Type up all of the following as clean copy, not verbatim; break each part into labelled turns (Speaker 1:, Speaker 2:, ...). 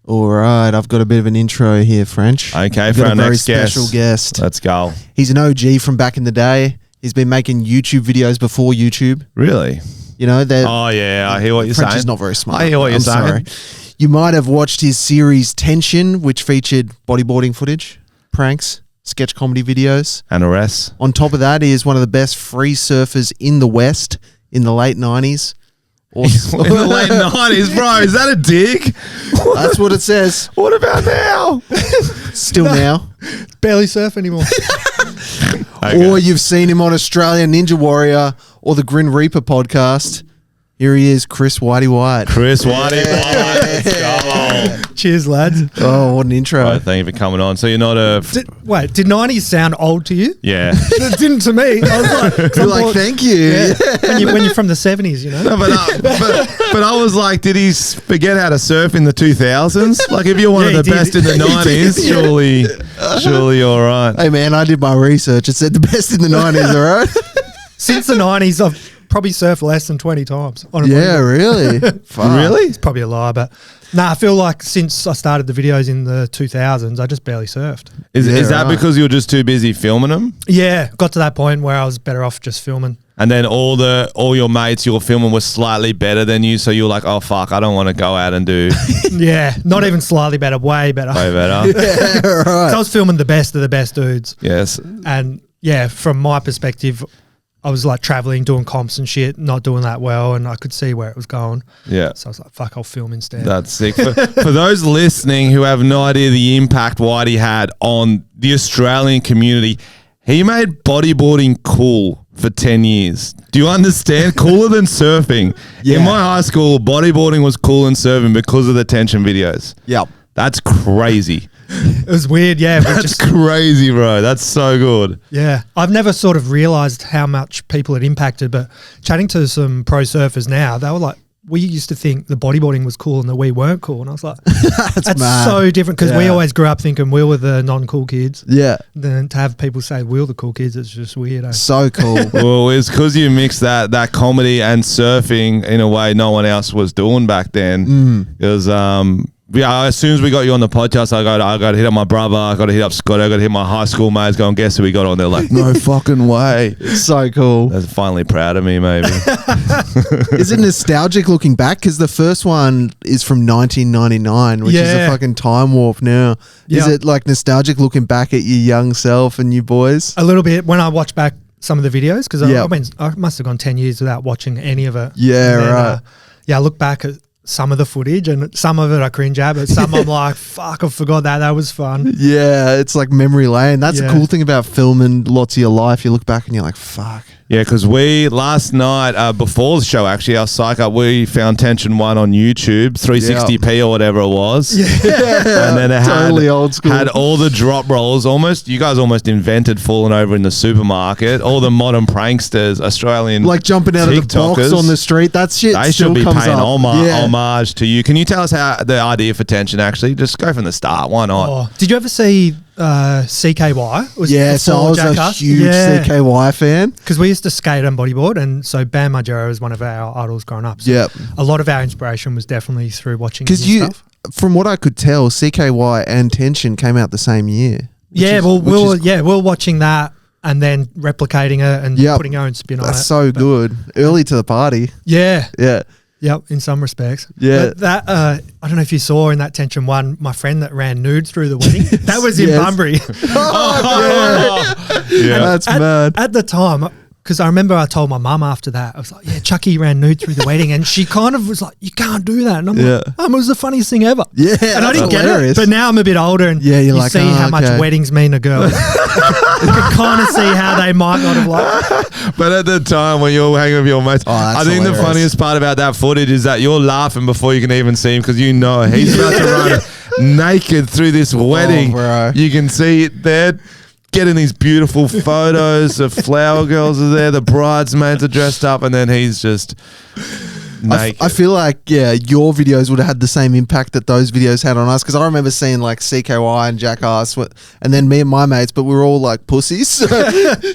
Speaker 1: All right, I've got a bit of an intro here, French.
Speaker 2: Okay, for our next
Speaker 1: special guest.
Speaker 2: Let's go.
Speaker 1: He's an OG from back in the day. He's been making YouTube videos before YouTube.
Speaker 2: Really?
Speaker 1: You know,
Speaker 2: oh yeah, I hear what you're saying.
Speaker 1: French is not very smart.
Speaker 2: I hear what you're saying.
Speaker 1: Sorry. You might have watched his series Tension, which featured bodyboarding footage, pranks, sketch comedy videos.
Speaker 2: And arrests.
Speaker 1: On top of that, he is one of the best free surfers in the West in the late 90s.
Speaker 2: In the late 90s, bro. Is that a dig?
Speaker 1: That's what it says.
Speaker 2: What about now?
Speaker 1: Still now.
Speaker 3: Barely surf anymore.
Speaker 2: Okay.
Speaker 1: Or you've seen him on Australian Ninja Warrior or the Grin Reaper podcast. Here he is, Chris Whitey White.
Speaker 2: Chris Whitey White. Let's go.
Speaker 3: Cheers, lads.
Speaker 1: Oh, what an intro.
Speaker 2: Right, thank you for coming on. So you're not a...
Speaker 3: Did 90s sound old to you?
Speaker 2: Yeah.
Speaker 3: It didn't to me. I was like,
Speaker 1: You're like, thank you.
Speaker 3: Yeah. When you're from the 70s, you know?
Speaker 2: No, but I was like, did he forget how to surf in the 2000s? Like, if you're one of the best in the 90s, surely you're all right.
Speaker 1: Hey, man, I did my research. It said the best in the 90s, all right?
Speaker 3: Since the 90s, I've probably surfed less than 20 times. On a
Speaker 1: Yeah, really?
Speaker 2: Really?
Speaker 3: It's probably a lie, but I feel like since I started the videos in the 2000s, I just barely surfed.
Speaker 2: Is that because you were just too busy filming them?
Speaker 3: Yeah, got to that point where I was better off just filming.
Speaker 2: And then all your mates you were filming were slightly better than you, so you were like, oh fuck, I don't want to go out and do
Speaker 3: Yeah, not even slightly better, way better.
Speaker 2: way better.
Speaker 1: Yeah, right.
Speaker 3: So I was filming the best of the best dudes.
Speaker 2: Yes.
Speaker 3: And yeah, from my perspective, I was like traveling, doing comps and shit, not doing that well, and I could see where it was going.
Speaker 2: Yeah.
Speaker 3: So I was like, fuck, I'll film instead.
Speaker 2: That's sick. For those listening who have no idea the impact Whitey had on the Australian community, he made bodyboarding cool for 10 years. Do you understand? Cooler than surfing.
Speaker 1: Yeah.
Speaker 2: In my high school, bodyboarding was cool and surfing because of the tension videos.
Speaker 1: Yep.
Speaker 2: That's crazy.
Speaker 3: It was weird, yeah. But
Speaker 2: That's crazy, bro. That's so good.
Speaker 3: yeah. I've never sort of realised how much people it impacted, but chatting to some pro surfers now, they were like, we used to think the bodyboarding was cool and that we weren't cool. And I was like, that's
Speaker 1: mad.
Speaker 3: so different because we
Speaker 1: Yeah.
Speaker 3: always grew up thinking we were the non-cool kids.
Speaker 1: Yeah.
Speaker 3: Then to have people say we're the cool kids, it's just weird.
Speaker 1: So cool.
Speaker 2: Well, it's because you mix that comedy and surfing in a way no one else was doing back then. Because yeah, as soon as we got you on the podcast, I got to hit up my brother, I got to hit up Scott, I got to hit my high school mates, go and guess who we got on. They're like, no fucking way.
Speaker 1: So cool.
Speaker 2: They're finally proud of me, maybe.
Speaker 1: Is it nostalgic looking back? Because the first one is from 1999, which is a
Speaker 3: Yeah.
Speaker 1: fucking time warp now. Is
Speaker 3: Yeah.
Speaker 1: it like nostalgic looking back at your young self and you boys?
Speaker 3: A little bit when I watch back some of the videos because
Speaker 1: Yeah.
Speaker 3: I must have gone 10 years without watching any of it.
Speaker 1: Yeah,
Speaker 3: And then,
Speaker 1: right.
Speaker 3: I look back at some of the footage and some of it I cringe at, but some I'm like, fuck, I forgot that was fun.
Speaker 1: Yeah, it's like memory lane. That's the
Speaker 3: Yeah.
Speaker 1: cool thing about filming lots of your life. You look back and you're like, fuck.
Speaker 2: Yeah, because we last night before the show, actually, our psych up, we found Tension 1 on YouTube, 360p or whatever it was.
Speaker 1: Yeah,
Speaker 2: And then it
Speaker 1: totally old school.
Speaker 2: had all the drop rolls. You guys almost invented falling over in the supermarket. All the modern pranksters, Australian
Speaker 1: like jumping out of the box
Speaker 2: TikTokers.
Speaker 1: on the street. That shit
Speaker 2: They
Speaker 1: still
Speaker 2: should be
Speaker 1: comes
Speaker 2: paying
Speaker 1: up.
Speaker 2: homage to you. Can you tell us how the idea for Tension actually? Just go from the start. Why not?
Speaker 3: Oh, did you ever see CKY? Was
Speaker 1: Yeah, so I was
Speaker 3: Jackass?
Speaker 1: a huge CKY fan.
Speaker 3: Because we used to skate and bodyboard, and so Bam Margera was one of our idols growing up. So
Speaker 1: Yep.
Speaker 3: a lot of our inspiration was definitely through watching his
Speaker 1: Because
Speaker 3: stuff.
Speaker 1: from what I could tell, CKY and Tension came out the same year.
Speaker 3: Yeah, we were watching that and then replicating it and
Speaker 1: Yep.
Speaker 3: putting our own spin on it.
Speaker 1: That's so
Speaker 3: But
Speaker 1: good. Early to the party.
Speaker 3: Yeah.
Speaker 1: Yeah.
Speaker 3: Yep, in some respects.
Speaker 1: Yeah.
Speaker 3: But that, I don't know if you saw in that Tension 1, my friend that ran nude through the wedding, that was in
Speaker 1: Yes.
Speaker 3: Bunbury.
Speaker 2: Yeah.
Speaker 1: That's mad.
Speaker 3: At the time, because I remember I told my mum after that, I was like, yeah, Chucky ran nude through the wedding. And she kind of was like, you can't do that. And I'm
Speaker 1: Yeah.
Speaker 3: like, it was the funniest thing ever.
Speaker 1: Yeah,
Speaker 3: And I
Speaker 1: that's
Speaker 3: didn't get
Speaker 1: hilarious.
Speaker 3: it. But now I'm a bit older and
Speaker 1: Yeah, you're
Speaker 3: you
Speaker 1: like,
Speaker 3: see
Speaker 1: oh,
Speaker 3: how much
Speaker 1: okay.
Speaker 3: weddings mean to girls. You can kind of see how they might not have liked it.
Speaker 2: But at the time when you're hanging with your mates,
Speaker 1: that's
Speaker 2: I think
Speaker 1: hilarious.
Speaker 2: the funniest part about that footage is that you're laughing before you can even see him because you know he's about to run naked through this wedding.
Speaker 1: bro.
Speaker 2: You can see it there. Getting these beautiful photos. The flower girls are there. The bridesmaids are dressed up, and then he's just naked.
Speaker 1: I feel like, yeah, your videos would have had the same impact that those videos had on us. Because I remember seeing like CKY and Jackass, and then me and my mates, but we were all like pussies.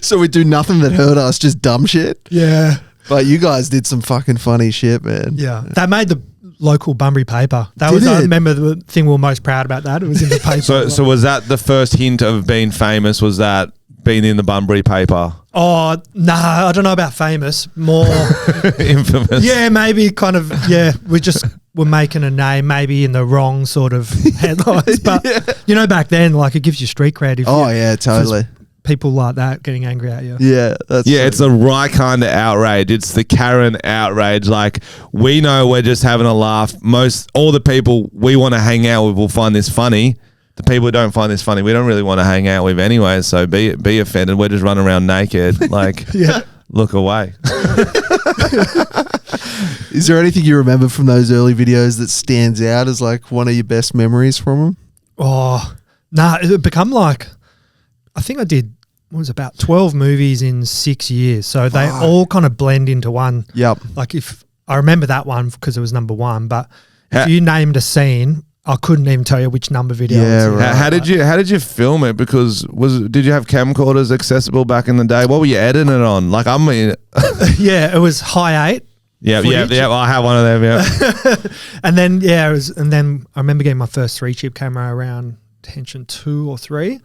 Speaker 1: So we do nothing that hurt us, just dumb shit.
Speaker 3: Yeah.
Speaker 1: But you guys did some fucking funny shit, man.
Speaker 3: Yeah. That made the local Bunbury paper. That
Speaker 1: Did
Speaker 3: was, I
Speaker 1: it?
Speaker 3: remember the thing we were most proud about that. It was in the paper.
Speaker 2: So was that the first hint of being famous? Was that being in the Bunbury paper?
Speaker 3: Oh, nah, I don't know about famous. More,
Speaker 2: Infamous.
Speaker 3: yeah, maybe kind of, yeah, we're making a name, maybe in the wrong sort of headlines. But, you know, back then, like, it gives you street cred. If
Speaker 1: Oh, yeah, totally.
Speaker 3: people like that getting angry at you.
Speaker 1: Yeah, that's
Speaker 2: Yeah,
Speaker 1: true.
Speaker 2: it's the right kind of outrage. It's the Karen outrage. Like, we know we're just having a laugh. All the people we want to hang out with will find this funny. The people who don't find this funny, we don't really want to hang out with anyway. So be offended. We're just running around naked. Like, look away.
Speaker 1: Is there anything you remember from those early videos that stands out as like one of your best memories from them?
Speaker 3: Oh, nah, it become like, I think I did, what was it, about 12 movies in 6 years. So they all kind of blend into one.
Speaker 1: Yep.
Speaker 3: Like if I remember that one because it was number one, but
Speaker 2: Ha-
Speaker 3: if you named a scene, I couldn't even tell you which number video.
Speaker 1: Yeah,
Speaker 3: it was in.
Speaker 1: right.
Speaker 2: How did you film it? Because did you have camcorders accessible back in the day? What were you editing it on? Like, I mean,
Speaker 3: Yeah, it was high 8.
Speaker 2: yeah.
Speaker 3: Footage.
Speaker 2: I have one of them. Yeah.
Speaker 3: And then, yeah, and then I remember getting my first 3-chip camera around Tension 2 or 3.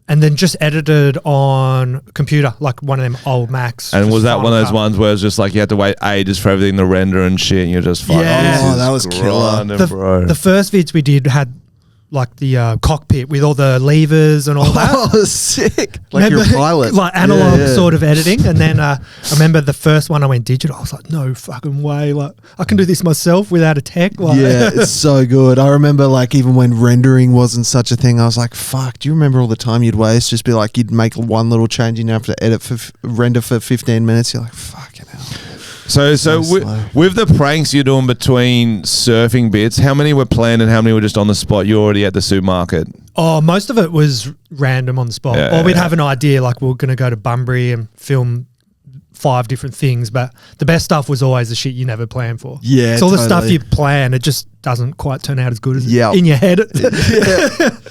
Speaker 3: And then just edited on computer, like one of them old Macs.
Speaker 2: And
Speaker 3: just
Speaker 2: was that one of
Speaker 3: Final
Speaker 2: those
Speaker 3: Cut.
Speaker 2: ones where it's just like you had to wait ages for everything to render and shit, and you're just fucking,
Speaker 3: Yeah.
Speaker 1: Oh, that was killer.
Speaker 2: grinding, bro.
Speaker 3: The first vids we did had like the cockpit with all the levers and all that.
Speaker 1: Oh, sick. Like you're a
Speaker 3: Remember,
Speaker 1: pilot.
Speaker 3: like analog
Speaker 1: Yeah, yeah.
Speaker 3: sort of editing. And then I remember the first one I went digital. I was like, no fucking way. Like, I can do this myself without a tech. Like,
Speaker 1: Yeah, it's so good. I remember like even when rendering wasn't such a thing, I was like, fuck, do you remember all the time you'd waste? Just be like, you'd make one little change and you have to edit render for 15 minutes. You're like, fucking hell.
Speaker 2: So
Speaker 1: slow.
Speaker 2: with the pranks you're doing between surfing bits, how many were planned and how many were just on the spot? You're already at the supermarket.
Speaker 3: Oh, most of it was random on the spot.
Speaker 2: Yeah,
Speaker 3: Or we'd
Speaker 2: yeah.
Speaker 3: have an idea like we're going to go to Bunbury and film 5 different things. But the best stuff was always the shit you never planned for.
Speaker 1: Yeah,
Speaker 3: So all the stuff
Speaker 1: totally.
Speaker 3: you plan, it just doesn't quite turn out as good as
Speaker 1: Yeah.
Speaker 3: in your head.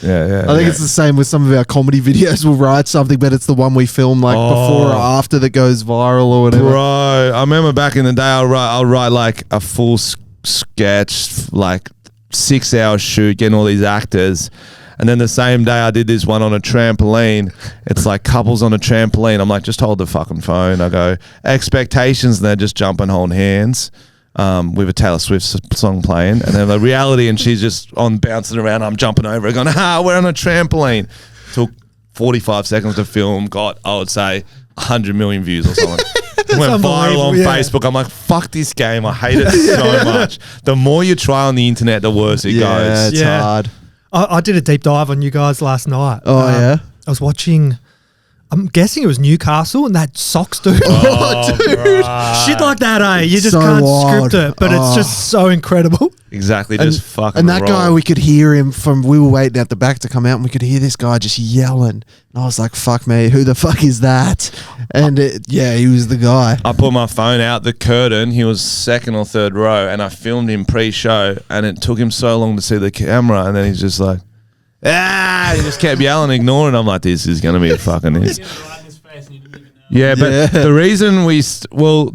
Speaker 2: Yeah.
Speaker 1: I think it's the same with some of our comedy videos. We'll write something, but it's the one we film like before or after that goes viral or whatever.
Speaker 2: Bro, I remember back in the day, I'll write like a full sketch, like 6-hour shoot, getting all these actors. And then the same day I did this one on a trampoline. It's like couples on a trampoline. I'm like, just hold the fucking phone. I go, expectations, and they're just jumping, holding hands. With a Taylor Swift song playing, and then the reality, and she's just on bouncing around. I'm jumping over it, going, we're on a trampoline. Took 45 seconds to film. Got, I would say, 100 million views or something. Went viral on
Speaker 3: unbelievable, yeah.
Speaker 2: Facebook. I'm like, fuck this game. I hate it so much. The more you try on the internet, the worse it
Speaker 1: Yeah,
Speaker 2: goes.
Speaker 1: it's
Speaker 3: Yeah.
Speaker 1: hard.
Speaker 3: I did a deep dive on you guys last night.
Speaker 1: Oh, yeah?
Speaker 3: I was watching, I'm guessing it was Newcastle and that socks dude.
Speaker 2: Oh,
Speaker 3: Shit like that, eh? You just
Speaker 1: So
Speaker 3: can't
Speaker 1: wild.
Speaker 3: script it, but it's just so incredible.
Speaker 2: Exactly. Just fucking
Speaker 1: And that
Speaker 2: roll.
Speaker 1: guy, we could hear him we were waiting at the back to come out and we could hear this guy just yelling. And I was like, fuck me, who the fuck is that? And he was the guy.
Speaker 2: I put my phone out the curtain. He was second or third row, and I filmed him pre-show. And it took him so long to see the camera, and then he's just like, he just kept yelling, ignoring. I'm like, this is gonna be a fucking this. Yeah, but
Speaker 1: Yeah.
Speaker 2: the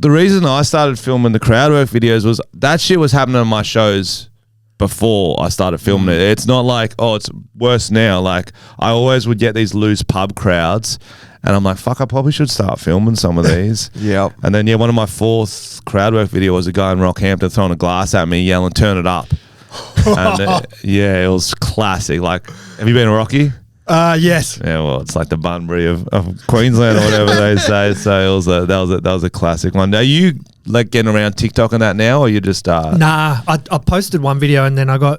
Speaker 2: reason I started filming the crowd work videos was that shit was happening on my shows before I started filming it. It's not like, it's worse now. Like, I always would get these loose pub crowds, and I'm like, fuck, I probably should start filming some of these.
Speaker 1: Yep.
Speaker 2: And then, one of my fourth crowd work video was a guy in Rockhampton throwing a glass at me, yelling, turn it up. And it was classic. Like, have you been to Rocky?
Speaker 3: Yes.
Speaker 2: Yeah, well, it's like the Bunbury of Queensland or whatever they say. So that was a classic one. Are you like getting around TikTok and that now, or you just
Speaker 3: Nah, I posted one video and then I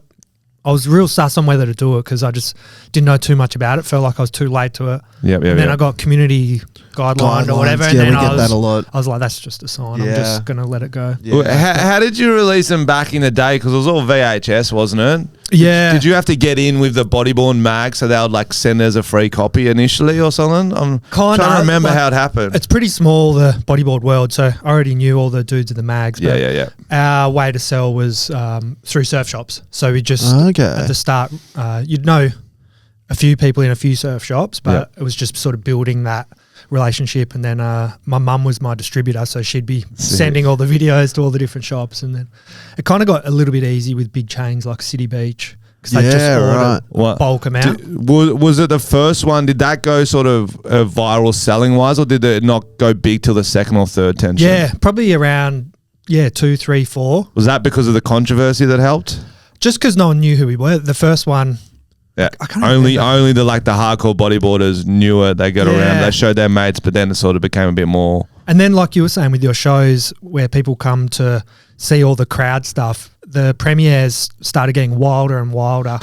Speaker 3: was real sus on whether to do it because I just didn't know too much about it. Felt like I was too late to it.
Speaker 2: Yep.
Speaker 3: And then I got community guideline or whatever.
Speaker 1: Guidelines,
Speaker 3: And
Speaker 1: yeah,
Speaker 3: then
Speaker 1: we get that a lot.
Speaker 3: I was like, that's just a sign. I'm
Speaker 1: Yeah.
Speaker 3: just going to let it go.
Speaker 1: Yeah.
Speaker 2: Well, how did you release them back in the day? Because it was all VHS, wasn't it?
Speaker 3: Yeah.
Speaker 2: Did you have to get in with the bodyboarding mag so they would like send us a free copy initially or something? I'm trying to remember how it happened.
Speaker 3: It's pretty small, the bodyboard world. So I already knew all the dudes in the mags. But
Speaker 2: Yeah.
Speaker 3: our way to sell was through surf shops. So we just,
Speaker 1: Okay.
Speaker 3: at the start, you'd know a few people in a few surf shops, but
Speaker 2: Yep.
Speaker 3: it was just sort of building that relationship, and then my mum was my distributor, so she'd be sending all the videos to all the different shops, and then it kind of got a little bit easy with big chains like City Beach because they just order bulk them out.
Speaker 2: Was it the first one? Did that go sort of viral selling wise, or did it not go big till the second or third tension?
Speaker 3: Yeah, probably around 2, 3, 4.
Speaker 2: Was that because of the controversy that helped?
Speaker 3: Just because no one knew who we were. The first one.
Speaker 2: Yeah, only the hardcore bodyboarders knew it. They got around. They showed their mates, but then it sort of became a bit more.
Speaker 3: And then, like you were saying, with your shows where people come to see all the crowd stuff, the premieres started getting wilder and wilder.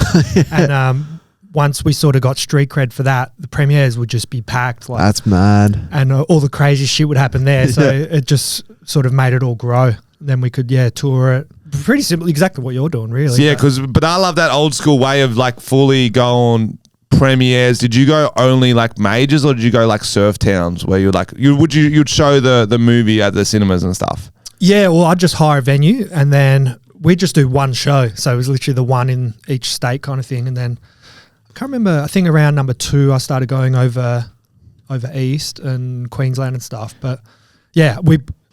Speaker 3: And once we sort of got street cred for that, the premieres would just be packed. Like,
Speaker 1: that's mad.
Speaker 3: And all the crazy shit would happen there. So it just sort of made it all grow. And then we could tour it. Pretty simple, exactly what you're doing, really.
Speaker 2: Yeah, but I love that old school way of like fully going premieres. Did you go only like majors, or did you go like surf towns where you'd show the movie at the cinemas and stuff? Yeah,
Speaker 3: well, I'd just hire a venue and then we'd just do one show. So it was literally the one in each state kind of thing. And then I can't remember, I think around number 2 I started going over east and Queensland and stuff. But yeah,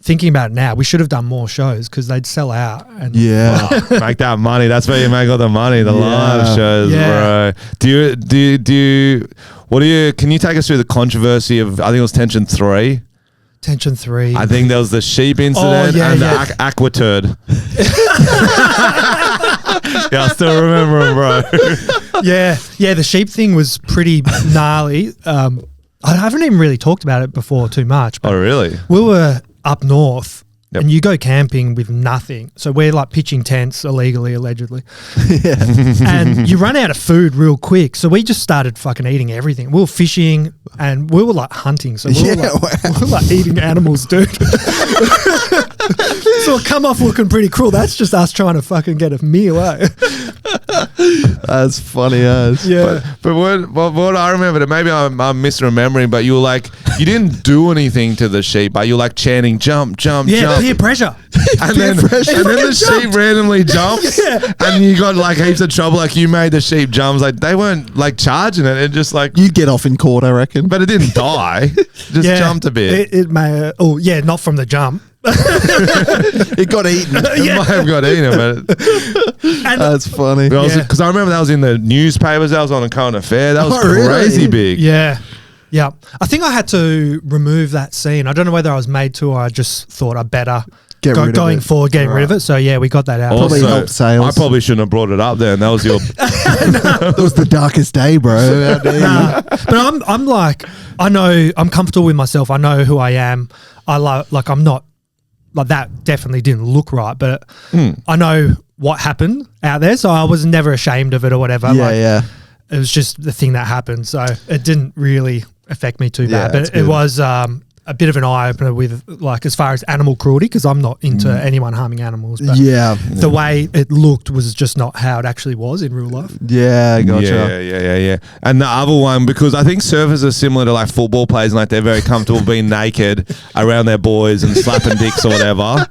Speaker 3: thinking about it now, we should have done more shows because they'd sell out. And
Speaker 2: make that money. That's where you make all the money. The live shows, bro. Can you take us through the controversy of, I think it was Tension 3?
Speaker 3: Tension 3.
Speaker 2: I think there was the sheep incident the aqua turd. I still remember him, bro.
Speaker 3: The sheep thing was pretty gnarly. I haven't even really talked about it before too much. But
Speaker 2: really?
Speaker 3: We were up north and you go camping with nothing. So we're like pitching tents illegally, allegedly. And you run out of food real quick. So we just started fucking eating everything. We were fishing and we were like hunting. So we were like eating animals, dude. So it come off looking pretty cruel. That's just us trying to fucking get a meal, eh?
Speaker 1: That's funny as.
Speaker 2: Yeah. But what I remember, maybe I'm misremembering, but you were like, you didn't do anything to the sheep, but you were like chanting, jump, jump, jump.
Speaker 3: Peer pressure.
Speaker 2: And then the sheep randomly jumps and you got like heaps of trouble. Like you made the sheep jumps. Like they weren't like charging it. It just like.
Speaker 1: You'd get off in court, I reckon.
Speaker 2: But it didn't die. Just jumped a bit.
Speaker 3: It may, not from the jump.
Speaker 1: It got eaten.
Speaker 2: It might have got eaten, but
Speaker 1: that's funny.
Speaker 2: Because I remember that was in the newspapers. That was on a current affair. That was crazy big.
Speaker 3: Yeah. I think I had to remove that scene. I don't know whether I was made to, or I just thought I better going forward, getting rid of it. So we got that out.
Speaker 1: Probably helped sales.
Speaker 2: I probably shouldn't have brought it up then. That was your.
Speaker 1: That was the darkest day, bro.
Speaker 3: But I'm like, I know I'm comfortable with myself. I know who I am. I'm not. Like that definitely didn't look right, but I know what happened out there, so I was never ashamed of it or whatever. It was just the thing that happened, so it didn't really affect me too bad. But it was a bit of an eye opener with like as far as animal cruelty, because I'm not into anyone harming animals. But the way it looked was just not how it actually was in real life.
Speaker 1: Yeah, gotcha.
Speaker 2: Yeah. And the other one, because I think surfers are similar to like football players, and like they're very comfortable being naked around their boys and slapping dicks or whatever.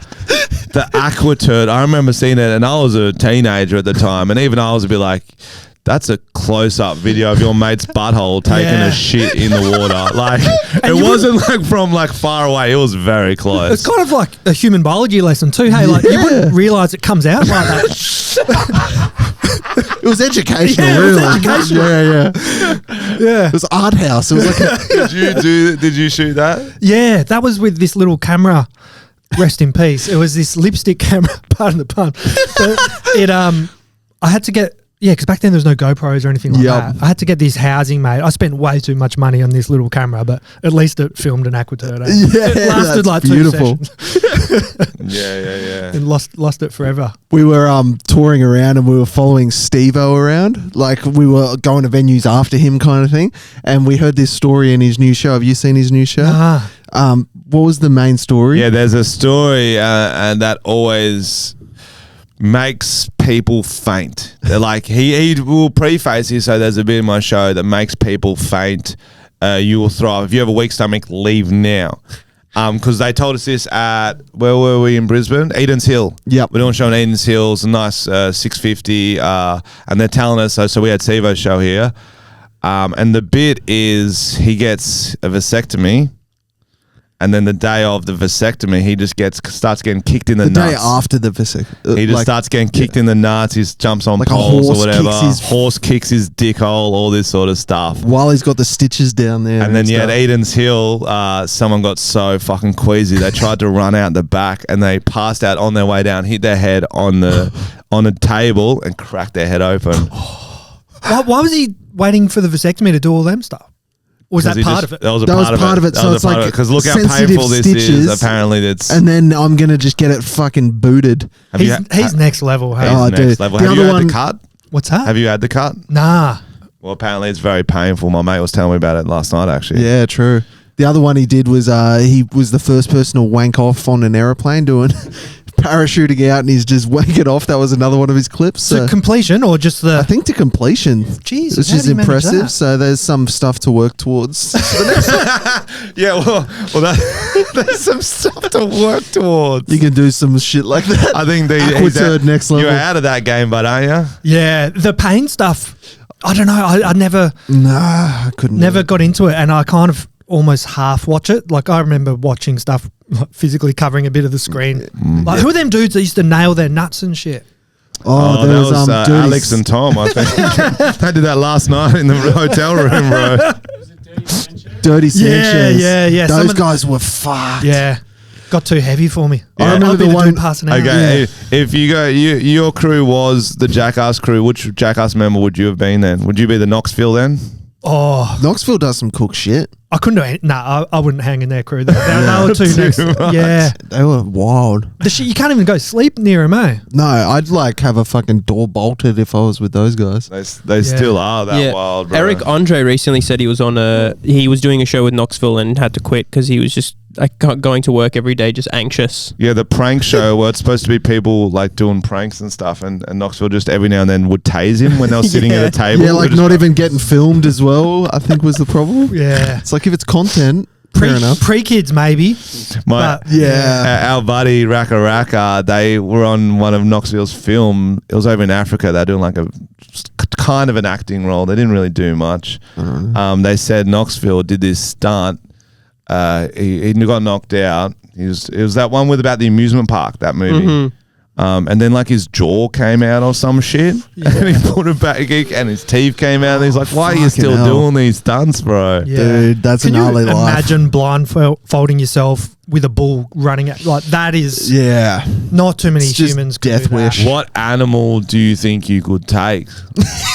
Speaker 2: The aqua turd, I remember seeing it, and I was a teenager at the time, and even I was a bit like, that's a close-up video of your mate's butthole taking a shit in the water. Like, it wasn't like from like far away. It was very close.
Speaker 3: It's kind of like a human biology lesson too. Hey, like you wouldn't realise it comes out like that.
Speaker 1: It was educational, really.
Speaker 3: It was educational.
Speaker 1: Yeah. It was art house. It was like
Speaker 2: Did you shoot that?
Speaker 3: Yeah, that was with this little camera. Rest in peace. It was this lipstick camera, pardon the pun. But I had to get. Yeah, because back then there was no GoPros or anything like that. I had to get this housing made. I spent way too much money on this little camera, but at least it filmed an aqua turd. It lasted like
Speaker 1: beautiful.
Speaker 3: 2 sessions.
Speaker 2: Yeah.
Speaker 3: And lost it forever.
Speaker 1: We were touring around and we were following Steve-O around. Like we were going to venues after him kind of thing. And we heard this story in his new show. Have you seen his new show? What was the main story?
Speaker 2: Yeah, there's a story and that always makes people faint. They're like, he will preface here, so there's a bit in my show that makes people faint. You will throw up. If you have a weak stomach, leave now. Because they told us this at, where were we in Brisbane? Eden's Hill.
Speaker 1: Yep.
Speaker 2: We're doing a show in Eden's Hill. It's a nice 650. And they're telling us, so we had Sivo's show here. And the bit is he gets a vasectomy, and then the day of the vasectomy, he just starts getting kicked in the nuts.
Speaker 1: day after the vasectomy.
Speaker 2: He just starts getting kicked in the nuts. He jumps on
Speaker 1: Like a
Speaker 2: poles or
Speaker 1: horse
Speaker 2: whatever.
Speaker 1: kicks
Speaker 2: Horse kicks his dick hole, all this sort of stuff.
Speaker 1: While he's got the stitches down there.
Speaker 2: And then
Speaker 1: stuff.
Speaker 2: at Eden's Hill, someone got so fucking queasy. They tried to run out the back and they passed out on their way down, hit their head on a table and cracked their head open.
Speaker 3: Why was he waiting for the vasectomy to do all them stuff? Or was that part of it?
Speaker 2: That was
Speaker 1: part of it. So it's like
Speaker 2: because look how
Speaker 1: sensitive
Speaker 2: painful this
Speaker 1: stitches,
Speaker 2: is. Apparently, it's
Speaker 1: and then I'm gonna just get it fucking booted.
Speaker 3: He's next level. Hey?
Speaker 1: Oh,
Speaker 2: next
Speaker 1: dude.
Speaker 2: level.
Speaker 1: The
Speaker 2: Have you
Speaker 1: other
Speaker 2: had
Speaker 1: one-
Speaker 2: the cut?
Speaker 3: What's that?
Speaker 2: Have you had the cut?
Speaker 3: Nah.
Speaker 2: Well, apparently it's very painful. My mate was telling me about it last night. Actually,
Speaker 1: Yeah, true. The other one he did was he was the first person to wank off on an aeroplane doing parachuting out, and he's just wanking off. That was another one of his clips.
Speaker 3: So completion or just
Speaker 1: I
Speaker 3: the...
Speaker 1: think to completion.
Speaker 3: Jeez,
Speaker 1: Which
Speaker 3: how
Speaker 1: is
Speaker 3: do you manage
Speaker 1: impressive.
Speaker 3: that?
Speaker 1: So there's some stuff to work towards.
Speaker 2: yeah. Well, there's some stuff to work towards.
Speaker 1: You can do some shit like that.
Speaker 2: I think
Speaker 1: Aquaturd next level.
Speaker 2: You're out of that game, but aren't you?
Speaker 3: Yeah, the pain stuff, I don't know. I never
Speaker 1: Nah, I couldn't.
Speaker 3: never got into it, and I kind of almost half watch it. Like I remember watching stuff like, physically covering a bit of the screen. Like who are them dudes that used to nail their nuts and shit?
Speaker 1: Oh, there
Speaker 2: that
Speaker 1: was dirty
Speaker 2: Alex and Tom. I think they did that last night in the hotel room, bro.
Speaker 1: Dirty Sanchez.
Speaker 3: yeah. Some
Speaker 1: Those
Speaker 3: of the-
Speaker 1: guys were fucked.
Speaker 3: Yeah, got too heavy for me.
Speaker 2: I
Speaker 1: remember
Speaker 3: I'll be
Speaker 1: the one-
Speaker 3: dude passing out.
Speaker 2: Okay, if you go, your crew was the Jackass crew. Which Jackass member would you have been then? Would you be the Knoxville then?
Speaker 3: Oh,
Speaker 1: Knoxville does some cook shit.
Speaker 3: I couldn't do it. Nah, I wouldn't hang in their crew. They were too next.
Speaker 2: much.
Speaker 3: Yeah,
Speaker 1: They were wild.
Speaker 3: the shit you can't even go sleep near them, eh?
Speaker 1: No, I'd like have a fucking door bolted if I was with those guys.
Speaker 2: They still are that wild, bro.
Speaker 4: Eric Andre recently said he was doing a show with Knoxville and had to quit because he was just like going to work every day just anxious.
Speaker 2: Yeah, the prank show where it's supposed to be people like doing pranks and stuff, and Knoxville just every now and then would tase him when they were sitting at a table.
Speaker 1: Yeah, like
Speaker 2: Just-
Speaker 1: not even getting filmed as well, I think was the problem.
Speaker 3: Yeah,
Speaker 1: It's like if it's content, fair enough.
Speaker 3: pre-kids maybe.
Speaker 2: My,
Speaker 3: But-
Speaker 1: Yeah.
Speaker 2: our buddy Raka Raka, they were on one of Knoxville's film. It was over in Africa. They're doing like a kind of an acting role. They didn't really do much. They said Knoxville did this stunt. He got knocked out. It was that one with about the amusement park, that movie. And then like his jaw came out or some shit, and he put it back, and his teeth came out. And he's like, "Why are you
Speaker 1: Fucking
Speaker 2: still
Speaker 1: hell.
Speaker 2: doing these stunts, bro?"
Speaker 3: Yeah.
Speaker 1: Dude, that's
Speaker 3: Can
Speaker 1: an
Speaker 3: you
Speaker 1: gnarly life.
Speaker 3: imagine blindfolding yourself with a bull running at like that is
Speaker 1: Yeah.
Speaker 3: not too many
Speaker 1: It's just
Speaker 3: humans can
Speaker 1: death
Speaker 3: do that.
Speaker 1: wish.
Speaker 2: What animal do you think you could take?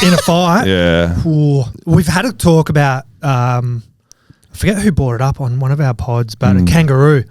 Speaker 3: In a fight.
Speaker 2: Yeah.
Speaker 3: Ooh, we've had a talk about I forget who brought it up on one of our pods, but a kangaroo.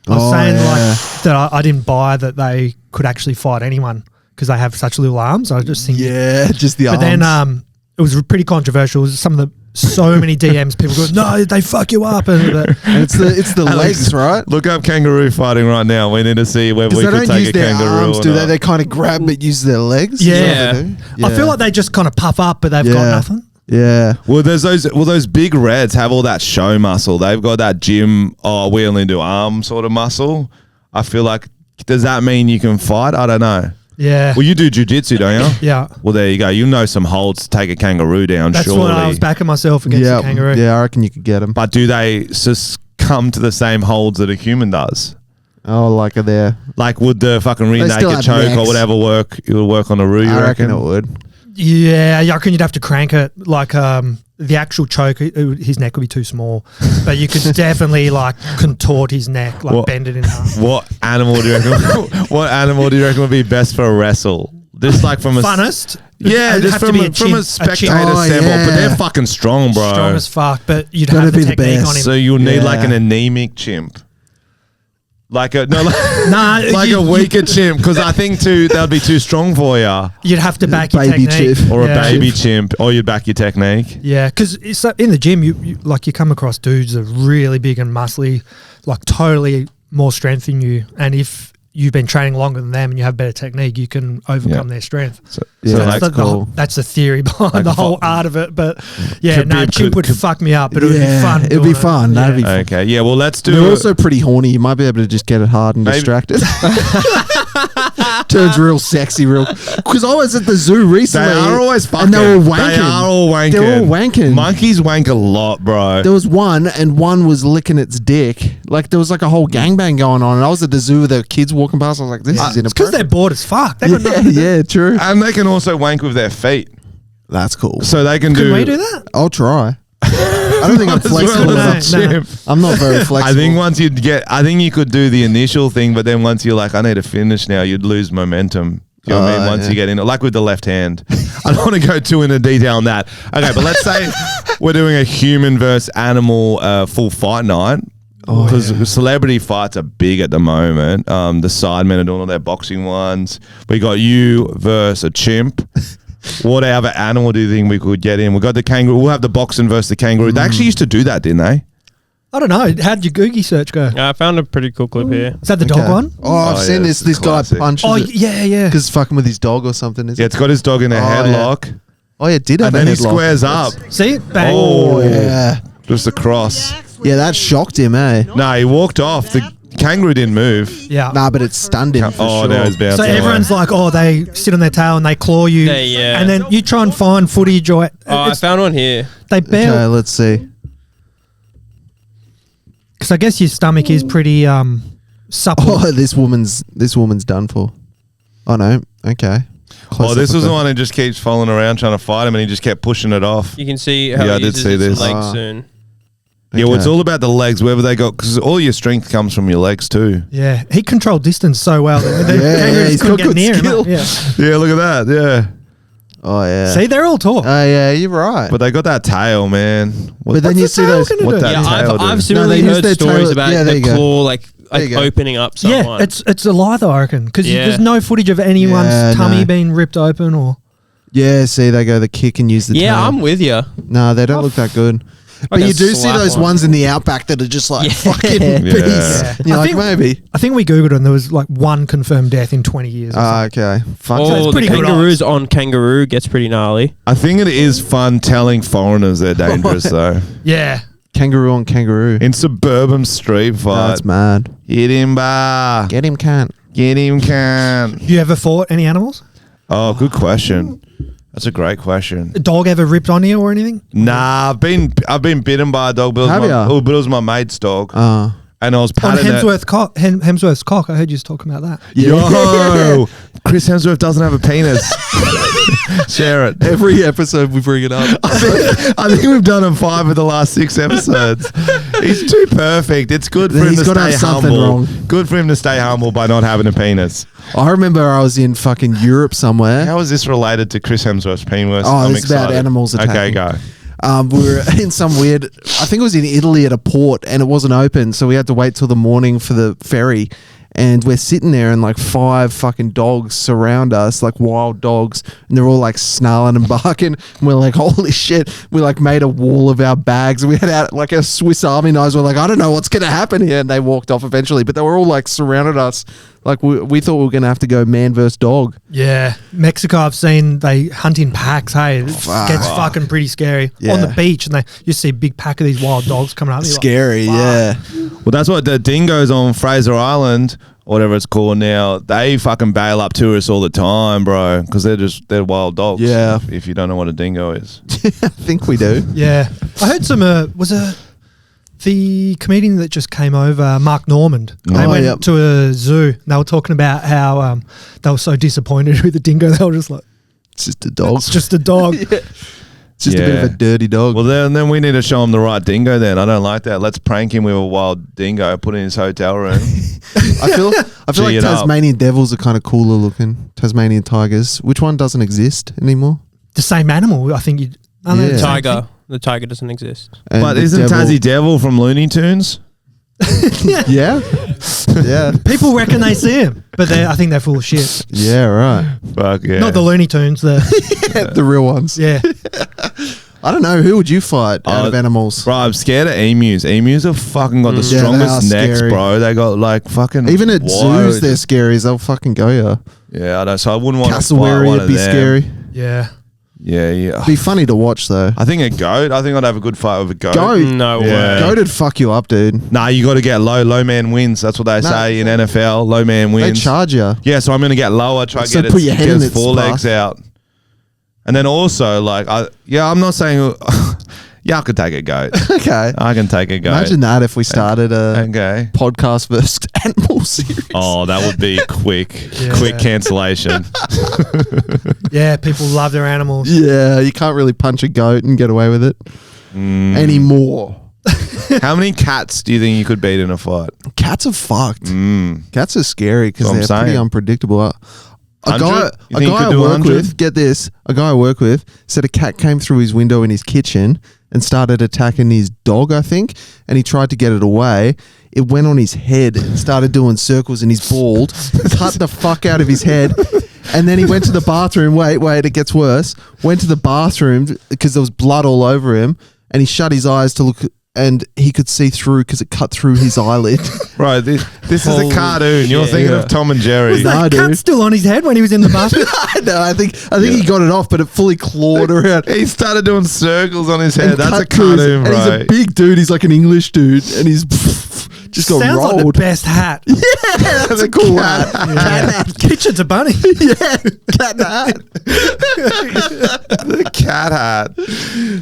Speaker 3: I was
Speaker 1: Oh,
Speaker 3: saying
Speaker 1: yeah.
Speaker 3: like that I didn't buy that they could actually fight anyone because they have such little arms. I was just thinking,
Speaker 1: Yeah, just the
Speaker 3: but
Speaker 1: arms.
Speaker 3: then it was pretty controversial. It was some of the so many DMs people go, no, they fuck you up, and
Speaker 1: And it's the
Speaker 2: Alex,
Speaker 1: legs, right?
Speaker 2: Look up kangaroo fighting right now. We need to see whether
Speaker 1: Because
Speaker 2: we
Speaker 1: they
Speaker 2: could
Speaker 1: don't
Speaker 2: take
Speaker 1: use
Speaker 2: a
Speaker 1: their
Speaker 2: kangaroo
Speaker 1: arms,
Speaker 2: or
Speaker 1: do they?
Speaker 2: not.
Speaker 1: They kind of grab but use their legs. Is that
Speaker 3: Yeah.
Speaker 1: what they do?
Speaker 3: I feel like they just kind of puff up, but they've got nothing.
Speaker 1: Yeah.
Speaker 2: Well, those big reds have all that show muscle. They've got that gym. Oh, we only do arm sort of muscle. I feel like, does that mean you can fight? I don't know.
Speaker 3: Yeah.
Speaker 2: Well, you do jiu-jitsu, don't you?
Speaker 3: Yeah.
Speaker 2: Well, there you go. You know some holds to take a kangaroo down,
Speaker 3: That's
Speaker 2: surely.
Speaker 3: what I was backing myself against
Speaker 1: Yeah.
Speaker 3: the kangaroo.
Speaker 1: Yeah, I reckon you could get them.
Speaker 2: But do they succumb to the same holds that a human does?
Speaker 1: Oh, like there.
Speaker 2: Like, would the fucking rear
Speaker 1: still
Speaker 2: naked
Speaker 1: have
Speaker 2: choke or
Speaker 1: necks.
Speaker 2: whatever work? It would work on a roo, you
Speaker 1: I
Speaker 2: reckon?
Speaker 1: reckon it would.
Speaker 3: Yeah, I reckon you'd have to crank it. Like the actual choke, his neck would be too small, but you could definitely like contort his neck, like
Speaker 2: What?
Speaker 3: bend it in half.
Speaker 2: What animal do you reckon? What animal do you reckon would be best for a wrestle? Just like from a
Speaker 3: Funnest.
Speaker 2: yeah,
Speaker 3: It'd
Speaker 2: just
Speaker 3: have to
Speaker 2: from
Speaker 3: be
Speaker 2: a, from a spectator
Speaker 1: Oh,
Speaker 2: symbol. But
Speaker 1: yeah.
Speaker 2: they're fucking strong, bro.
Speaker 3: Strong as fuck, but you'd
Speaker 1: Gotta
Speaker 3: have the
Speaker 1: be the
Speaker 3: technique
Speaker 1: best.
Speaker 3: on him.
Speaker 2: So you'll need like
Speaker 1: Yeah.
Speaker 2: an anemic chimp, like a no,
Speaker 3: Nah,
Speaker 2: like
Speaker 3: you-
Speaker 2: a weaker chimp, because I think that'd be too strong for you,
Speaker 3: You'd have to back your
Speaker 1: Baby
Speaker 3: technique.
Speaker 1: chip.
Speaker 2: or
Speaker 3: Yeah.
Speaker 2: a baby chimp, or you'd back your technique.
Speaker 3: Yeah, because in the gym, you come across dudes that are really big and muscly, like totally more strength than you. And if you've been training longer than them and you have better technique, you can overcome their strength.
Speaker 2: So
Speaker 1: Yeah,
Speaker 3: that's
Speaker 1: that's cool.
Speaker 3: That's the theory behind
Speaker 2: Like
Speaker 3: the whole
Speaker 2: fu-
Speaker 3: art of it. But yeah,
Speaker 2: Could be
Speaker 3: no,
Speaker 2: a-
Speaker 3: chimp would
Speaker 2: could-
Speaker 3: fuck me up, but it would be
Speaker 1: Yeah,
Speaker 3: fun.
Speaker 1: it'd be
Speaker 3: doing
Speaker 1: fun.
Speaker 3: it.
Speaker 1: That'd be
Speaker 3: Yeah.
Speaker 1: fun.
Speaker 2: Okay, yeah. Well, let's do.
Speaker 1: They're also pretty horny. You might be able to just get it hard and
Speaker 2: Maybe-
Speaker 1: distracted. Turns real sexy, real. Because I was at the zoo recently.
Speaker 2: They are always fucking.
Speaker 1: and they were wanking.
Speaker 2: They are all wanking.
Speaker 1: They're all wanking.
Speaker 2: Monkeys wank a lot, bro.
Speaker 1: There was one, and one was licking its dick. Like there was like a whole gangbang going on, and I was at the zoo with the kids walking past. I was like, "This is
Speaker 3: It's because they're
Speaker 1: inappropriate."
Speaker 3: bored as fuck. They got
Speaker 1: Yeah,
Speaker 3: nothing.
Speaker 1: yeah, true.
Speaker 2: And they can also wank with their feet,
Speaker 1: That's cool.
Speaker 2: so they can
Speaker 3: Can
Speaker 2: do.
Speaker 3: we do that?
Speaker 1: I'll try. I don't think I'm
Speaker 2: As well
Speaker 1: flexible
Speaker 2: as
Speaker 3: No,
Speaker 2: a
Speaker 3: no.
Speaker 2: chimp.
Speaker 1: I'm not very flexible.
Speaker 2: I think once you'd get, I think you could do the initial thing, but then once you're like, I need to finish now, you'd lose momentum. Do you know what I mean? Once
Speaker 1: yeah.
Speaker 2: you get in, like with the left hand. I don't want to go too into detail on that. Okay, but let's say we're doing a human versus animal full fight night. Because celebrity fights are big at the moment. The Sidemen are doing all their boxing ones. We got you versus a chimp. What other animal do you think we could get in? We got the kangaroo. We'll have the boxing versus the kangaroo. They actually used to do that, didn't they?
Speaker 3: I don't know. How'd your Googie search go?
Speaker 4: I found a pretty cool clip here.
Speaker 3: Is that the dog
Speaker 1: Okay.
Speaker 3: one?
Speaker 1: Oh, I've
Speaker 2: Oh,
Speaker 1: seen
Speaker 2: yeah,
Speaker 1: this.
Speaker 2: it's
Speaker 1: This guy
Speaker 2: classic.
Speaker 1: punches
Speaker 3: Oh,
Speaker 1: it
Speaker 3: yeah, yeah.
Speaker 1: because fucking with his dog or something. Is
Speaker 2: Yeah,
Speaker 1: it?
Speaker 2: it's got his dog in a
Speaker 1: Oh, yeah.
Speaker 2: headlock.
Speaker 1: Oh, yeah, it did have
Speaker 2: And then
Speaker 1: a
Speaker 2: he
Speaker 1: headlock.
Speaker 2: squares up.
Speaker 3: See? Bang.
Speaker 2: Oh,
Speaker 1: yeah.
Speaker 2: Just across.
Speaker 1: Yeah, that shocked him, eh?
Speaker 2: No, he walked off. The kangaroo didn't move.
Speaker 3: Yeah.
Speaker 1: Nah, but it stunned him for
Speaker 2: Oh,
Speaker 1: sure.
Speaker 2: now he's bouncing.
Speaker 3: So everyone's like, oh, they sit on their tail and they claw you.
Speaker 4: Yeah.
Speaker 3: And then you try and find footage or
Speaker 4: Oh, I found one here.
Speaker 3: they
Speaker 1: Okay,
Speaker 3: barely.
Speaker 1: let's see.
Speaker 3: Because I guess your stomach is pretty supple.
Speaker 1: Oh, this woman's done for. Oh no. Okay. Close
Speaker 2: Oh, this
Speaker 1: up
Speaker 2: was
Speaker 1: of
Speaker 2: the
Speaker 1: it.
Speaker 2: one who just keeps falling around trying to fight him, and he just kept pushing it off.
Speaker 4: You can see how
Speaker 2: Yeah, I
Speaker 4: it
Speaker 2: did
Speaker 4: uses
Speaker 2: see
Speaker 4: its
Speaker 2: this.
Speaker 4: legs
Speaker 1: Ah.
Speaker 4: soon.
Speaker 2: Yeah, well, it's
Speaker 1: Okay.
Speaker 2: all about the legs, wherever they got, because all your strength comes from your legs too.
Speaker 3: Yeah, he controlled distance so well. The
Speaker 1: Yeah,
Speaker 3: kangaroos
Speaker 1: he's
Speaker 3: couldn't
Speaker 1: got
Speaker 3: get
Speaker 1: good
Speaker 3: near
Speaker 1: skill.
Speaker 3: him. Yeah.
Speaker 2: Yeah, look at that. Yeah,
Speaker 1: Oh yeah.
Speaker 3: See, they're all taught.
Speaker 1: Oh yeah, you're right.
Speaker 2: but they got that tail, man.
Speaker 1: But then
Speaker 3: What's
Speaker 1: you
Speaker 3: the
Speaker 1: see
Speaker 3: tail
Speaker 1: those.
Speaker 3: gonna
Speaker 2: What
Speaker 3: do?
Speaker 2: that
Speaker 4: Yeah,
Speaker 2: tail
Speaker 4: I've
Speaker 2: do?
Speaker 4: similarly
Speaker 1: they use
Speaker 4: heard
Speaker 1: their
Speaker 4: stories
Speaker 1: tail-
Speaker 4: about
Speaker 1: yeah, there
Speaker 4: the
Speaker 1: you go.
Speaker 4: claw like
Speaker 1: There you go.
Speaker 4: opening up
Speaker 3: Yeah,
Speaker 4: someone.
Speaker 3: it's a lie though, I reckon, because
Speaker 4: Yeah.
Speaker 3: there's no footage of anyone's
Speaker 1: Yeah,
Speaker 3: tummy
Speaker 1: no.
Speaker 3: being ripped open or.
Speaker 1: Yeah, see, they go the kick and use the
Speaker 4: yeah,
Speaker 1: tail.
Speaker 4: I'm with you.
Speaker 1: No, they don't look that good. But
Speaker 4: can
Speaker 1: you do see
Speaker 4: slap
Speaker 1: those
Speaker 4: one.
Speaker 1: ones in the outback that are just like
Speaker 4: Yeah.
Speaker 1: fucking
Speaker 2: Yeah.
Speaker 1: beasts.
Speaker 2: Yeah.
Speaker 1: You're
Speaker 3: I
Speaker 1: like,
Speaker 3: think-
Speaker 1: maybe.
Speaker 3: I think we googled it and there was like one confirmed death in 20 years. or
Speaker 1: Ah, okay. Fuck.
Speaker 3: it's
Speaker 4: Oh, the
Speaker 3: pretty good
Speaker 4: kangaroos on kangaroo gets pretty gnarly.
Speaker 2: I think it is fun telling foreigners they're dangerous though.
Speaker 3: something. Yeah.
Speaker 1: Kangaroo on kangaroo.
Speaker 2: In suburban street fight,
Speaker 1: That's mad.
Speaker 2: hit him, bar.
Speaker 1: Get him, can't.
Speaker 2: Get him, can.
Speaker 3: You ever fought any animals?
Speaker 2: Oh, good question. That's a great question.
Speaker 3: A dog ever ripped on you or anything?
Speaker 2: Nah, I've been bitten by a dog. But it was
Speaker 1: Have
Speaker 2: my,
Speaker 1: ya?
Speaker 2: oh, but it was my mate's dog,
Speaker 1: Oh.
Speaker 2: and I was
Speaker 3: On
Speaker 2: patting it.
Speaker 3: Hemsworth's cock. I heard you was talking about that.
Speaker 2: Yo, Chris Hemsworth doesn't have a penis. Share it.
Speaker 1: Every episode we bring it up.
Speaker 2: I think we've done him 5 of the last 6 episodes. He's too perfect. It's good for
Speaker 1: Then
Speaker 2: him
Speaker 1: he's
Speaker 2: to
Speaker 1: gotta
Speaker 2: stay
Speaker 1: have something
Speaker 2: humble.
Speaker 1: wrong.
Speaker 2: Good for him to stay humble by not having a penis.
Speaker 1: I remember I was in fucking Europe somewhere.
Speaker 2: How is this related to Chris Hemsworth's penis?
Speaker 1: Oh,
Speaker 2: I'm
Speaker 1: this is about
Speaker 2: excited.
Speaker 1: animals
Speaker 2: Okay,
Speaker 1: attacking.
Speaker 2: go.
Speaker 1: We were in some weird, I think it was in Italy at a port, and it wasn't open, so we had to wait till the morning for the ferry. And we're sitting there, and like 5 fucking dogs surround us, like wild dogs, and they're all like snarling and barking. And we're like, holy shit! We like made a wall of our bags. We had out like our Swiss Army knives. We're like, I don't know what's gonna happen here, and they walked off eventually. But they were all like surrounded us. Like we thought we were gonna have to go man versus dog.
Speaker 3: Yeah. Mexico, I've seen they hunt in packs. Hey, it
Speaker 1: Fuck.
Speaker 3: gets fucking pretty scary.
Speaker 1: Yeah.
Speaker 3: On the beach, and you see a big pack of these wild dogs coming up. and you're like,
Speaker 1: Scary, yeah.
Speaker 2: Well, that's what the dingoes on Fraser Island, whatever it's called now, they fucking bail up tourists all the time, bro, because they're wild dogs.
Speaker 1: Yeah.
Speaker 2: If you don't know what a dingo is.
Speaker 1: I think we do.
Speaker 3: Yeah. I heard some, the comedian that just came over, Mark Normand. They
Speaker 1: Oh,
Speaker 3: went
Speaker 1: yep.
Speaker 3: to a zoo. And they were talking about how they were so disappointed with the dingo. They were just like,
Speaker 1: It's just a dog.
Speaker 3: it's just a dog.
Speaker 1: It's just a bit of
Speaker 2: Yeah.
Speaker 1: a dirty dog.
Speaker 2: Well, then we need to show him the right dingo then. I don't like that. Let's prank him with a wild dingo, put it in his hotel room.
Speaker 1: I feel
Speaker 2: Gee
Speaker 1: like
Speaker 2: it up.
Speaker 1: Tasmanian devils are kind of cooler looking. Tasmanian tigers. Which one doesn't exist anymore?
Speaker 3: The same animal, I think. I don't know,
Speaker 1: Yeah.
Speaker 3: the same
Speaker 4: Tiger.
Speaker 3: thing.
Speaker 4: The tiger doesn't exist.
Speaker 1: And
Speaker 2: But
Speaker 1: the
Speaker 2: isn't
Speaker 1: devil-
Speaker 2: Tassie Devil from Looney Tunes?
Speaker 1: Yeah, yeah,
Speaker 3: People reckon they see him, but I think they're full of shit.
Speaker 1: yeah. Right.
Speaker 2: Fuck yeah.
Speaker 3: Not the Looney Tunes.
Speaker 1: The real ones.
Speaker 3: Yeah.
Speaker 1: I don't know. Who would you fight out of animals?
Speaker 2: Bro, I'm scared of emus. Emus have fucking got the
Speaker 1: Yeah, they
Speaker 2: strongest
Speaker 1: are
Speaker 2: necks,
Speaker 1: scary.
Speaker 2: bro. They got like fucking
Speaker 1: Even at
Speaker 2: wide-
Speaker 1: zoos, they're scary as they'll fucking go ya.
Speaker 2: Yeah, I know. So I wouldn't want to fight
Speaker 1: Cassowary
Speaker 2: one
Speaker 1: would
Speaker 2: of
Speaker 1: be
Speaker 2: them.
Speaker 1: scary.
Speaker 3: Yeah.
Speaker 2: Yeah.
Speaker 1: Be funny to watch though.
Speaker 2: I think a goat. I think I'd have a good fight with a goat.
Speaker 1: Goat.
Speaker 4: No
Speaker 2: Yeah.
Speaker 4: way.
Speaker 1: Goat'd fuck you up, dude.
Speaker 2: Nah, you got to get low. Low man wins. That's what they say in NFL. Low man
Speaker 1: They
Speaker 2: wins.
Speaker 1: charge you.
Speaker 2: Yeah, so I'm going to get lower, try to
Speaker 1: So
Speaker 2: get
Speaker 1: put your head in
Speaker 2: its
Speaker 1: its
Speaker 2: forelegs
Speaker 1: butt.
Speaker 2: out. And then also, like, I'm not saying, yeah, I could take a goat.
Speaker 1: Okay.
Speaker 2: I can take a goat.
Speaker 1: Imagine that if we started a
Speaker 2: Okay.
Speaker 1: podcast versus animal series.
Speaker 2: Oh, that would be quick
Speaker 3: Yeah.
Speaker 2: cancellation.
Speaker 3: Yeah, people love their animals.
Speaker 1: Yeah, you can't really punch a goat and get away with it anymore.
Speaker 2: How many cats do you think you could beat in a fight?
Speaker 1: Cats are fucked. Cats are scary because
Speaker 2: That's what
Speaker 1: they're
Speaker 2: I'm
Speaker 1: pretty
Speaker 2: saying.
Speaker 1: unpredictable. A
Speaker 2: 100?
Speaker 1: guy,
Speaker 2: You
Speaker 1: a
Speaker 2: think you
Speaker 1: guy
Speaker 2: could
Speaker 1: I
Speaker 2: do
Speaker 1: work
Speaker 2: 100?
Speaker 1: with, get this, a guy I work with said a cat came through his window in his kitchen and started attacking his dog, I think, and he tried to get it away. It went on his head and started doing circles and he's bald, cut the fuck out of his head. And then he went to the bathroom. Wait, it gets worse. Went to the bathroom because there was blood all over him and he shut his eyes to look and he could see through because it cut through his eyelid.
Speaker 2: Right, this is a cartoon. You're thinking of Tom and Jerry.
Speaker 3: Was that
Speaker 1: No,
Speaker 3: cat
Speaker 1: dude.
Speaker 3: still on his head when he was in the bathroom?
Speaker 1: No, I think he got it off, but it fully clawed around.
Speaker 2: He started doing circles on his head.
Speaker 1: And
Speaker 2: That's
Speaker 1: cut
Speaker 2: a
Speaker 1: through his-
Speaker 2: cartoon,
Speaker 1: and he's a
Speaker 2: bro.
Speaker 1: big dude. He's like an English dude, and he's just got
Speaker 3: Sounds like the
Speaker 1: rolled.
Speaker 3: best hat.
Speaker 1: Yeah, that's a cool hat. Cat hat.
Speaker 3: Kitchen's a bunny.
Speaker 1: Yeah, cat hat.
Speaker 2: The cat hat.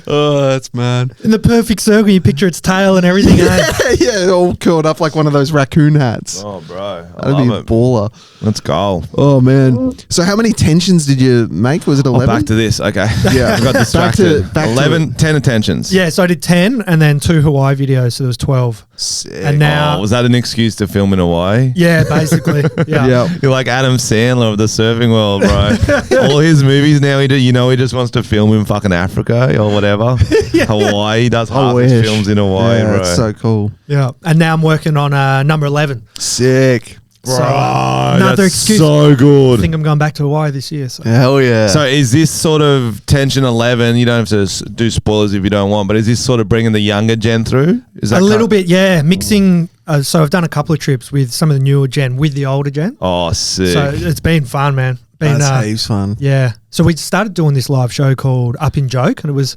Speaker 1: Oh, that's mad.
Speaker 3: In the perfect circle, you picture its tail and everything. eh?
Speaker 1: Yeah, all curled up like one of those raccoon hats.
Speaker 2: Oh, bro. I
Speaker 1: That'd be a
Speaker 2: love it.
Speaker 1: baller.
Speaker 2: Let's go.
Speaker 1: Oh man. So how many tensions did you make? Was it 11?
Speaker 2: Back to this. Okay.
Speaker 1: Yeah.
Speaker 2: I got distracted.
Speaker 1: Back to
Speaker 2: 11, 10 attentions.
Speaker 3: Yeah, so I did 10 and then 2 Hawaii videos, so there was 12.
Speaker 1: Sick.
Speaker 3: And now,
Speaker 2: Oh, was that an excuse to film in Hawaii?
Speaker 3: yeah, basically. Yeah.
Speaker 1: Yeah.
Speaker 2: You're like Adam Sandler of the surfing world, bro. All his movies now, he just wants to film in fucking Africa or whatever. Hawaii. He does half his
Speaker 1: wish.
Speaker 2: films in Hawaii,
Speaker 1: Yeah,
Speaker 2: bro.
Speaker 1: that's so cool.
Speaker 3: Yeah. And now I'm working on number 11.
Speaker 1: Sick.
Speaker 3: So
Speaker 2: Bro,
Speaker 3: another
Speaker 2: that's
Speaker 3: excuse.
Speaker 2: so
Speaker 3: I
Speaker 2: good.
Speaker 3: think I'm going back to Hawaii this year. So.
Speaker 1: Hell yeah.
Speaker 2: So is this sort of tension 11? You don't have to do spoilers if you don't want, but is this sort of bringing the younger gen through? Is that
Speaker 3: A little bit, yeah. Mixing. So I've done a couple of trips with some of the newer gen with the older gen.
Speaker 2: Oh, sick.
Speaker 3: So it's been fun, man.
Speaker 1: that's heaps fun.
Speaker 3: Yeah. So we started doing this live show called Up in Joke, and it was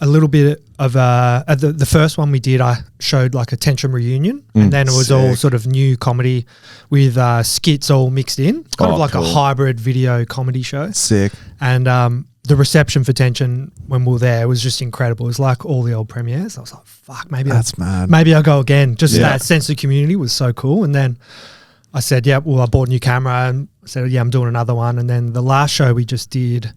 Speaker 3: a little bit of the first one we did, I showed like a Tantrum reunion, and then it was all
Speaker 1: Sick.
Speaker 3: sort of new comedy with skits all mixed in, kind of like
Speaker 2: cool.
Speaker 3: a hybrid video comedy show.
Speaker 1: Sick.
Speaker 3: And the reception for Tension when we were there was just incredible. It was like all the old premieres. I was like, fuck, maybe
Speaker 1: That's mad.
Speaker 3: maybe I'll go again. Just
Speaker 2: Yeah.
Speaker 3: that sense of community was so cool. And then I said, yeah, well, I bought a new camera and I said, yeah, I'm doing another one. And then the last show we just did,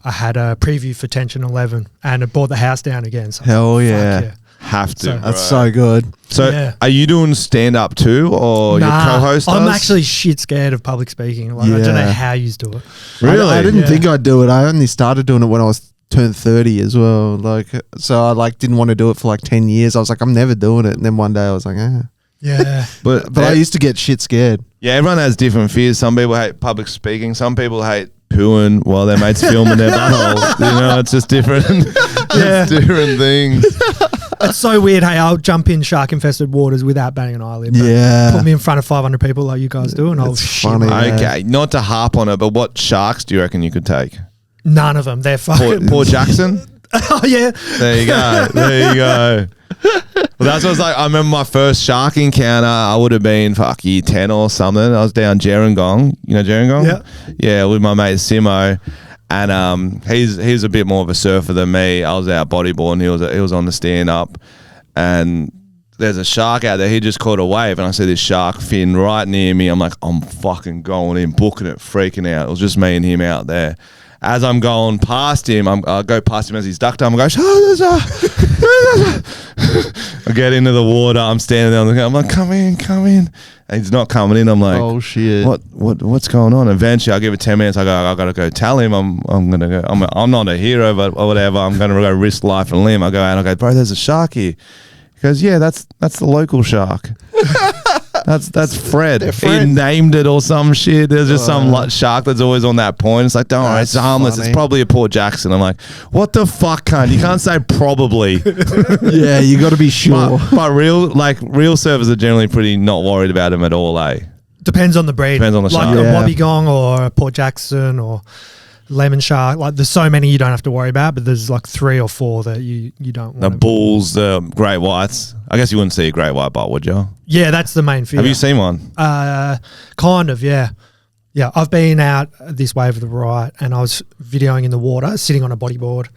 Speaker 3: I had a preview for Tension 11 and it brought the house down again. So I was
Speaker 1: Hell
Speaker 3: like,
Speaker 1: yeah.
Speaker 3: fuck
Speaker 2: Have to.
Speaker 3: So-
Speaker 1: That's
Speaker 2: bro.
Speaker 1: so good.
Speaker 2: So
Speaker 3: yeah.
Speaker 2: are you doing stand up too, or your
Speaker 3: Nah,
Speaker 2: co-host
Speaker 3: I'm
Speaker 2: does?
Speaker 3: actually shit scared of public speaking. Like I don't know
Speaker 1: Yeah.
Speaker 3: how you do it.
Speaker 2: Really?
Speaker 1: I didn't
Speaker 3: Yeah.
Speaker 1: think I'd do it. I only started doing it when I was turned 30 as well. Like, so I like didn't want to do it for like 10 years. I was like, I'm never doing it. And then one day I was like,
Speaker 3: Yeah.
Speaker 2: But
Speaker 1: But I used to get shit scared.
Speaker 2: yeah, everyone has different fears. Some people hate public speaking. Some people hate pooing while their mates filming their buttholes. You know, it's just different.
Speaker 3: Yeah.
Speaker 2: It's different things.
Speaker 3: It's so weird. Hey, I'll jump in shark infested waters without batting an eyelid. But
Speaker 1: Yeah.
Speaker 3: put me in front of 500 people like you guys do, and I'll
Speaker 1: It's
Speaker 3: shit.
Speaker 1: funny. Yeah.
Speaker 2: Okay, not to harp on it, but what sharks do you reckon you could take?
Speaker 3: None of them. They're
Speaker 2: Poor,
Speaker 3: fucking.
Speaker 2: poor Jackson?
Speaker 3: Oh yeah.
Speaker 2: There you go. There you go. Well, that's what I was like. I remember my first shark encounter. I would have been year 10 or something. I was down Gerringong. You know Gerringong?
Speaker 3: Yeah.
Speaker 2: Yeah, with my mate Simo. And he's a bit more of a surfer than me. I was out bodyboarding. He was on the stand up. And there's a shark out there. He just caught a wave. And I see this shark fin right near me. I'm like, I'm fucking going in, booking it, freaking out. It was just me and him out there. As I'm going past him, I go past him as he's ducked up. I go, there's a. I get into the water. I'm standing there. I'm like, come in. And he's not coming in. I'm like,
Speaker 1: Oh shit.
Speaker 2: what's going on? Eventually, I give it 10 minutes. I go, I gotta go tell him. I'm gonna go. I'm not a hero, but or whatever. I'm gonna go risk life and limb. I go out. I go, bro, there's a shark here. He goes, yeah, that's the local shark. That's Fred.
Speaker 1: Fred.
Speaker 2: He named it or some shit. There's just some shark that's always on that point. It's like, don't worry, it's
Speaker 1: That's
Speaker 2: harmless.
Speaker 1: funny.
Speaker 2: It's probably a poor Jackson. I'm like, what the fuck, cunt? You can't say probably.
Speaker 1: Yeah, you got to be sure.
Speaker 2: but real surfers are generally pretty not worried about him at all, eh?
Speaker 3: Depends on the breed.
Speaker 2: Depends on the
Speaker 3: like
Speaker 2: shark.
Speaker 3: a
Speaker 1: Yeah.
Speaker 3: Wobbegong or a Port Jackson or lemon shark. Like there's so many you don't have to worry about, but there's like 3 or 4 that you don't want.
Speaker 2: The bulls, the great whites. I guess you wouldn't see a great white bull, would you?
Speaker 3: Yeah, that's the main fear.
Speaker 2: Have you seen one?
Speaker 3: Kind of, yeah. Yeah, I've been out this way over the right and I was videoing in the water, sitting on a bodyboard,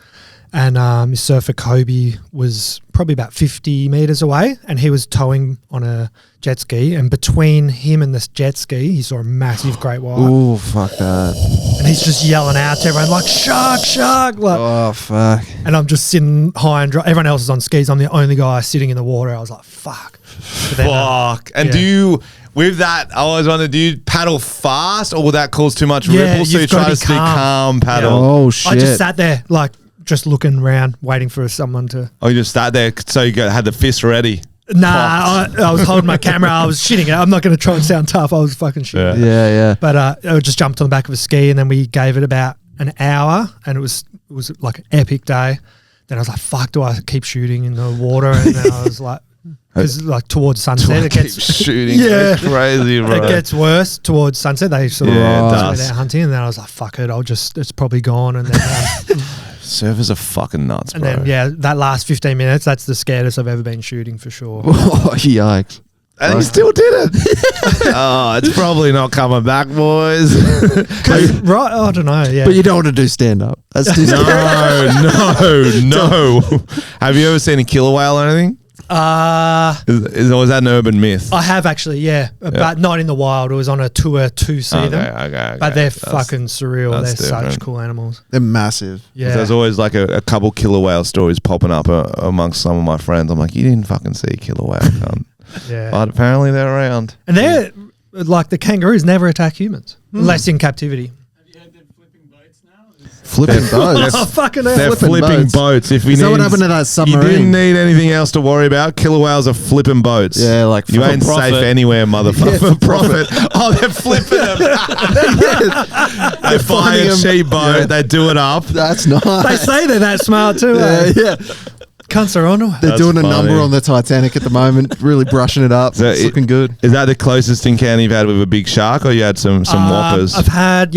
Speaker 3: and his surfer Kobe was probably about 50 metres away and he was towing on a jet ski, and between him and this jet ski, he saw a massive great white.
Speaker 1: Oh, fuck that.
Speaker 3: And he's just yelling out to everyone like, shark, shark. Like,
Speaker 1: Oh, fuck.
Speaker 3: and I'm just sitting high and dry. Everyone else is on skis. I'm the only guy sitting in the water. I was like, fuck. But then,
Speaker 2: Fuck. And
Speaker 3: yeah.
Speaker 2: do you, with that, I always wondered, do you paddle fast or will that cause too much
Speaker 3: Yeah,
Speaker 2: ripple? So you
Speaker 3: you've
Speaker 2: try
Speaker 3: gotta
Speaker 2: to
Speaker 3: be
Speaker 2: stay
Speaker 3: calm.
Speaker 2: calm, paddle.
Speaker 1: Oh, shit.
Speaker 3: I just sat there, like, just looking around, waiting for someone to.
Speaker 2: Oh, you just sat there so you had the fist ready.
Speaker 3: Nah, I was holding my camera. I was shitting it. I'm not going to try and sound tough. I was fucking shitting.
Speaker 2: Yeah.
Speaker 1: Yeah, yeah.
Speaker 3: But I just jumped on the back of a ski, and then we gave it about an hour, and it was like an epic day. Then I was like, "Fuck, do I keep shooting in the water?" And then I was like, "Because like towards sunset, it
Speaker 2: Keep
Speaker 3: gets
Speaker 2: shooting.
Speaker 3: Yeah.
Speaker 2: Crazy, bro.
Speaker 3: it gets worse towards sunset. They sort of
Speaker 2: Yeah, it
Speaker 3: took me
Speaker 2: does.
Speaker 3: out hunting, and then I was like, "Fuck it, it's probably gone." And then
Speaker 2: Surfers are fucking nuts,
Speaker 3: and
Speaker 2: bro.
Speaker 3: then yeah, that last 15 minutes, that's the scariest I've ever been shooting for sure.
Speaker 1: Oh, yikes.
Speaker 2: And he still did it. Oh, it's probably not coming back, boys.
Speaker 3: Right? I don't know. Yeah,
Speaker 1: But you don't want to do stand-up. That's too scary.
Speaker 2: No. Have you ever seen a killer whale or anything? Or is that an urban myth?
Speaker 3: I have actually, yeah, but not in the wild. It was on a tour to see them.
Speaker 2: Okay.
Speaker 3: But they're fucking surreal. They're
Speaker 2: that's
Speaker 3: such
Speaker 2: different.
Speaker 3: cool animals.
Speaker 1: They're massive.
Speaker 3: Yeah.
Speaker 2: There's always like a couple killer whale stories popping up amongst some of my friends. I'm like, you didn't fucking see a killer whale, cunt.
Speaker 3: Yeah.
Speaker 2: But apparently they're around.
Speaker 3: And they're like the kangaroos never attack humans unless in captivity.
Speaker 5: Have you heard they're flipping boats now?
Speaker 1: Flipping boats.
Speaker 3: Oh, fucking
Speaker 2: They're
Speaker 3: hell.
Speaker 1: flipping
Speaker 2: flipping
Speaker 1: boats.
Speaker 2: boats. If you
Speaker 1: Is that
Speaker 2: need,
Speaker 1: what happened to that
Speaker 2: You
Speaker 1: submarine?
Speaker 2: didn't need anything else to worry about. Killer whales are flipping boats.
Speaker 1: Yeah, like
Speaker 2: you
Speaker 1: for
Speaker 2: ain't
Speaker 4: profit.
Speaker 2: safe anywhere, motherfucker. For profit. Oh, they're flipping them. They buy
Speaker 1: finding
Speaker 2: a
Speaker 1: 'em.
Speaker 2: cheap boat.
Speaker 1: Yeah.
Speaker 2: They do it up.
Speaker 1: That's nice.
Speaker 3: They say they're that smart too.
Speaker 1: Yeah,
Speaker 3: eh?
Speaker 1: yeah.
Speaker 3: Cunts are on to it.
Speaker 1: They're
Speaker 2: That's
Speaker 1: doing a
Speaker 2: funny.
Speaker 1: number on the Titanic at the moment, really brushing it up.
Speaker 2: So
Speaker 1: it's
Speaker 2: it-
Speaker 1: looking good.
Speaker 2: Is that the closest encounter you've had with a big shark, or you had some whoppers?
Speaker 3: I've had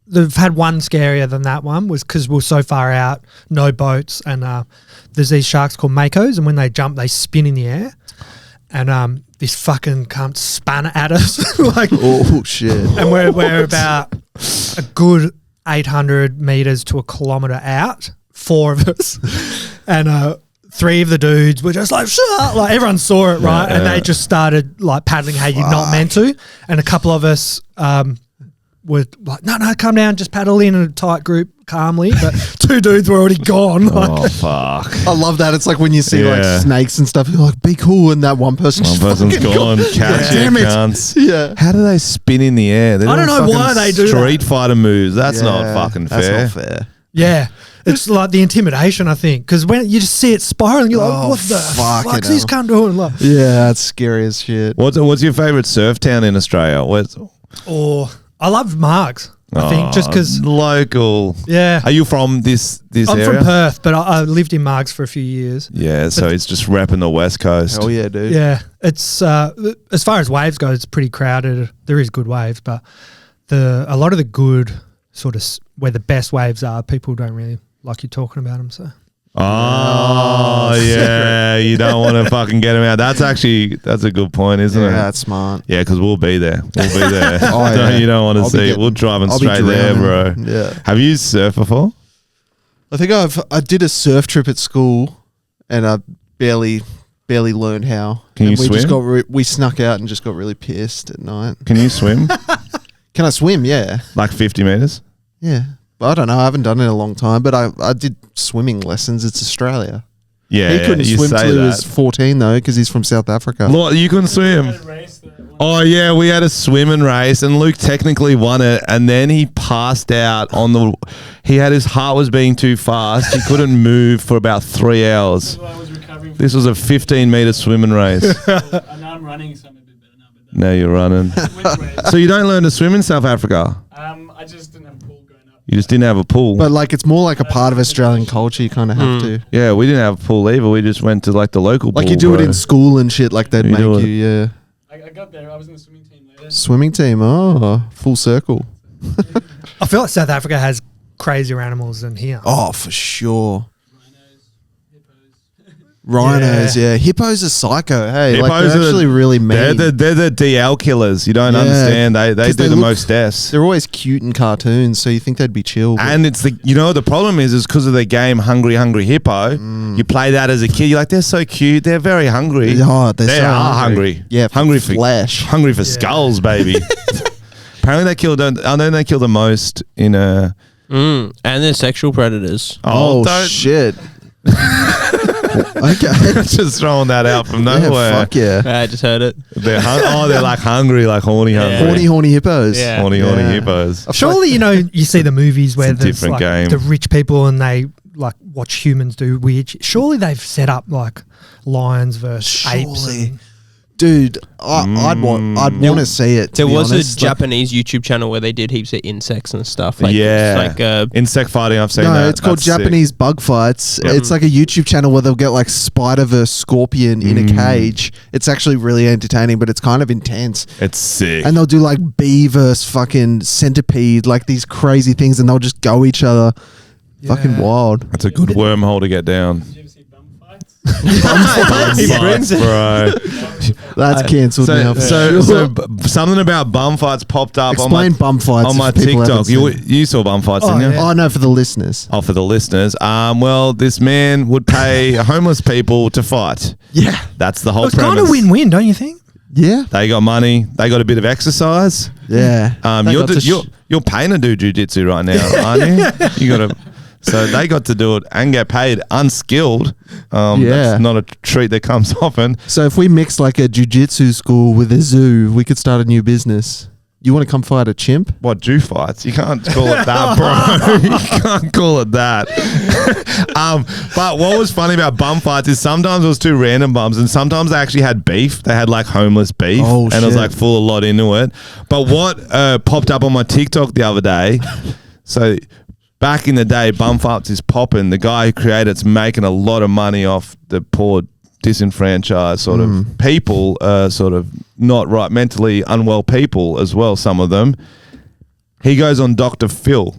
Speaker 3: they've had one scarier than that one was because we're so far out, no boats, and there's these sharks called makos, and when they jump, they spin in the air, and this fucking cunt span at us like,
Speaker 1: Oh, shit.
Speaker 3: and we're about a good 800 meters to a kilometer out, 4 of us, and 3 of the dudes were just like, "Shut!" Like everyone saw it, right? And they just started like paddling how you're not meant to, and a couple of us were like, no, come down, just paddle in a tight group calmly. But 2 dudes were already gone.
Speaker 2: Oh,
Speaker 3: Like,
Speaker 2: fuck.
Speaker 1: I love that. It's like when you see
Speaker 2: Yeah.
Speaker 1: like snakes and stuff, you're like, be cool, and that one person
Speaker 2: One
Speaker 1: just
Speaker 2: person's
Speaker 1: fucking
Speaker 2: gone. Catch
Speaker 1: Damn
Speaker 2: you,
Speaker 1: it.
Speaker 2: cunts.
Speaker 1: Yeah.
Speaker 2: How do they spin in the air? They're
Speaker 3: I don't
Speaker 2: doing
Speaker 3: know why
Speaker 2: fucking
Speaker 3: they do
Speaker 2: Street
Speaker 3: that.
Speaker 2: Fighter moves. That's
Speaker 1: Yeah,
Speaker 2: not fucking fair.
Speaker 1: That's not fair.
Speaker 3: yeah, it's like the intimidation, I think, because when you just see it spiraling, you're like,
Speaker 1: Oh,
Speaker 3: what the
Speaker 1: fucking
Speaker 3: fuck's this
Speaker 1: hell.
Speaker 3: cunt doing? Like,
Speaker 1: Yeah, that's scary as shit.
Speaker 2: What's your favorite surf town in Australia? Where's
Speaker 3: or I love Margs. I think just because,
Speaker 2: local.
Speaker 3: yeah,
Speaker 2: Are you from this
Speaker 3: I'm
Speaker 2: area?
Speaker 3: from Perth, but I lived in Margs for a few years.
Speaker 2: Yeah, so it's just repping the West Coast.
Speaker 1: Hell yeah, dude.
Speaker 3: Yeah, it's as far as waves go, it's pretty crowded. There is good waves, but a lot of the good sort of where the best waves are, people don't really like you talking about them. So
Speaker 2: Oh, yeah. You don't want to fucking get them out. That's a good point, isn't
Speaker 1: Yeah,
Speaker 2: it?
Speaker 1: that's smart.
Speaker 2: Yeah, because we'll be there. We'll be there.
Speaker 1: Oh, yeah.
Speaker 2: You don't want to
Speaker 1: I'll be
Speaker 2: see.
Speaker 1: getting-
Speaker 2: We'll drive
Speaker 1: I'll be
Speaker 2: straight there, bro.
Speaker 1: drowning. Yeah.
Speaker 2: Have you surfed before?
Speaker 1: I think I did a surf trip at school, and I barely learned how.
Speaker 2: Can
Speaker 1: and
Speaker 2: you
Speaker 1: we Just
Speaker 2: swim?
Speaker 1: got we snuck out and just got really pissed at night.
Speaker 2: Can you swim?
Speaker 1: Can I swim? Yeah,
Speaker 2: Like 50 meters?
Speaker 1: yeah. But I don't know. I haven't done it in a long time. But I did swimming lessons. It's Australia.
Speaker 2: Yeah,
Speaker 1: He couldn't
Speaker 2: you
Speaker 1: swim
Speaker 2: say
Speaker 1: till he
Speaker 2: that.
Speaker 1: was 14 though, because he's from South Africa.
Speaker 2: Lord, you couldn't swim. Oh yeah, we had a swimming race, and Luke technically won it, and then he passed out on the. He had his heart was beating too fast. He couldn't move for about 3 hours.
Speaker 5: I was recovering from
Speaker 2: This was a 15-meter swimming race.
Speaker 5: and now I'm running, so I'm a bit better now. But
Speaker 2: Now you're running. So you don't learn to swim in South Africa.
Speaker 5: I just didn't have a pool growing up.
Speaker 2: You just didn't have a pool.
Speaker 1: But like, it's more like a part of Australian culture. You kind of have to.
Speaker 2: Yeah, we didn't have a pool either. We just went to like the local pool.
Speaker 1: Like you do it
Speaker 2: bro.
Speaker 1: in school and shit. Like they'd
Speaker 2: You
Speaker 1: make
Speaker 2: do
Speaker 1: you.
Speaker 2: it.
Speaker 1: Yeah.
Speaker 5: I got there. I was in the swimming team later.
Speaker 1: Swimming team. Oh, full circle.
Speaker 3: I feel like South Africa has crazier animals than here.
Speaker 1: Oh, for sure. Rhinos, yeah. Hippos are psycho. Hey, like
Speaker 2: Hippos
Speaker 1: they're
Speaker 2: are
Speaker 1: actually really mean.
Speaker 2: They're the DL killers. You don't
Speaker 1: Yeah.
Speaker 2: understand. They
Speaker 1: 'Cause
Speaker 2: do
Speaker 1: they
Speaker 2: the
Speaker 1: look-
Speaker 2: most deaths.
Speaker 1: They're always cute in cartoons, so you think they'd be chill. but-
Speaker 2: And it's the the problem is because of the game Hungry Hungry Hippo. You play that as a kid. You're like, they're so cute. They're very hungry.
Speaker 1: Oh,
Speaker 2: They
Speaker 1: so
Speaker 2: are hungry.
Speaker 1: Yeah,
Speaker 2: hungry
Speaker 1: flesh.
Speaker 2: hungry for skulls, baby. Apparently they killed. I know they kill the most in a.
Speaker 4: And they're sexual predators.
Speaker 1: Oh,
Speaker 2: don't-
Speaker 1: shit. Okay.
Speaker 2: Just throwing that out from
Speaker 1: Yeah,
Speaker 2: nowhere.
Speaker 1: fuck yeah.
Speaker 4: I just heard it.
Speaker 2: They're they're like hungry, like horny, hungry.
Speaker 1: Horny hippos.
Speaker 4: Yeah.
Speaker 2: Horny
Speaker 1: Yeah.
Speaker 2: hippos.
Speaker 3: Surely, you see the movies where
Speaker 2: It's a
Speaker 3: there's
Speaker 2: different
Speaker 3: like
Speaker 2: game.
Speaker 3: the rich people and they like watch humans do weird shit. Surely they've set up like lions versus apes.
Speaker 1: Surely.
Speaker 3: And,
Speaker 1: Dude, I'd want to see it. to
Speaker 4: There
Speaker 1: be
Speaker 4: was
Speaker 1: honest.
Speaker 4: a Japanese YouTube channel where they did heaps of insects and stuff. Like,
Speaker 2: Yeah.
Speaker 4: It's like
Speaker 2: Insect fighting. I've seen
Speaker 1: No,
Speaker 2: that.
Speaker 1: it's called
Speaker 2: That's sick.
Speaker 1: Japanese bug fights.
Speaker 2: Yep.
Speaker 1: It's like a YouTube channel where they'll get like spider versus scorpion in a cage. It's actually really entertaining, but it's kind of intense.
Speaker 2: It's sick.
Speaker 1: And they'll do like bee versus fucking centipede, like these crazy things, and they'll just go each other. Fucking wild.
Speaker 2: That's a good wormhole to get down.
Speaker 5: Did you ever see bum fights?
Speaker 4: He brings it.
Speaker 2: bro.
Speaker 1: That's cancelled now.
Speaker 2: So something about bum fights popped up
Speaker 1: Explain bum fights
Speaker 2: on my
Speaker 1: if people haven't
Speaker 2: TikTok.
Speaker 1: seen.
Speaker 2: You saw bum fights,
Speaker 3: Oh,
Speaker 2: didn't you?
Speaker 3: yeah.
Speaker 1: Oh no, for the listeners.
Speaker 2: Oh, for the listeners. Well, this man would pay homeless people to fight.
Speaker 1: Yeah,
Speaker 2: That's the whole
Speaker 3: it's
Speaker 2: premise.
Speaker 3: kind of win-win, don't you think?
Speaker 1: yeah,
Speaker 2: They got money. They got a bit of exercise.
Speaker 1: yeah. They got to
Speaker 2: You're paying to do jujitsu right now, aren't you? You got to. So they got to do it and get paid unskilled.
Speaker 1: Yeah.
Speaker 2: That's not a treat that comes often.
Speaker 1: So if we mix like a jiu-jitsu school with a zoo, we could start a new business. You want to come fight a chimp?
Speaker 2: What, Jew fights? You can't call it that, bro. You can't call it that. But what was funny about bum fights is sometimes it was two random bums, and sometimes they actually had beef. They had like homeless beef,
Speaker 1: Oh,
Speaker 2: and it was
Speaker 1: shit.
Speaker 2: like full a lot into it. But what popped up on my TikTok the other day, so back in the day, bum fights is popping. The guy who created it's making a lot of money off the poor disenfranchised sort of people, sort of not right, mentally unwell people as well, some of them. He goes on Dr. Phil.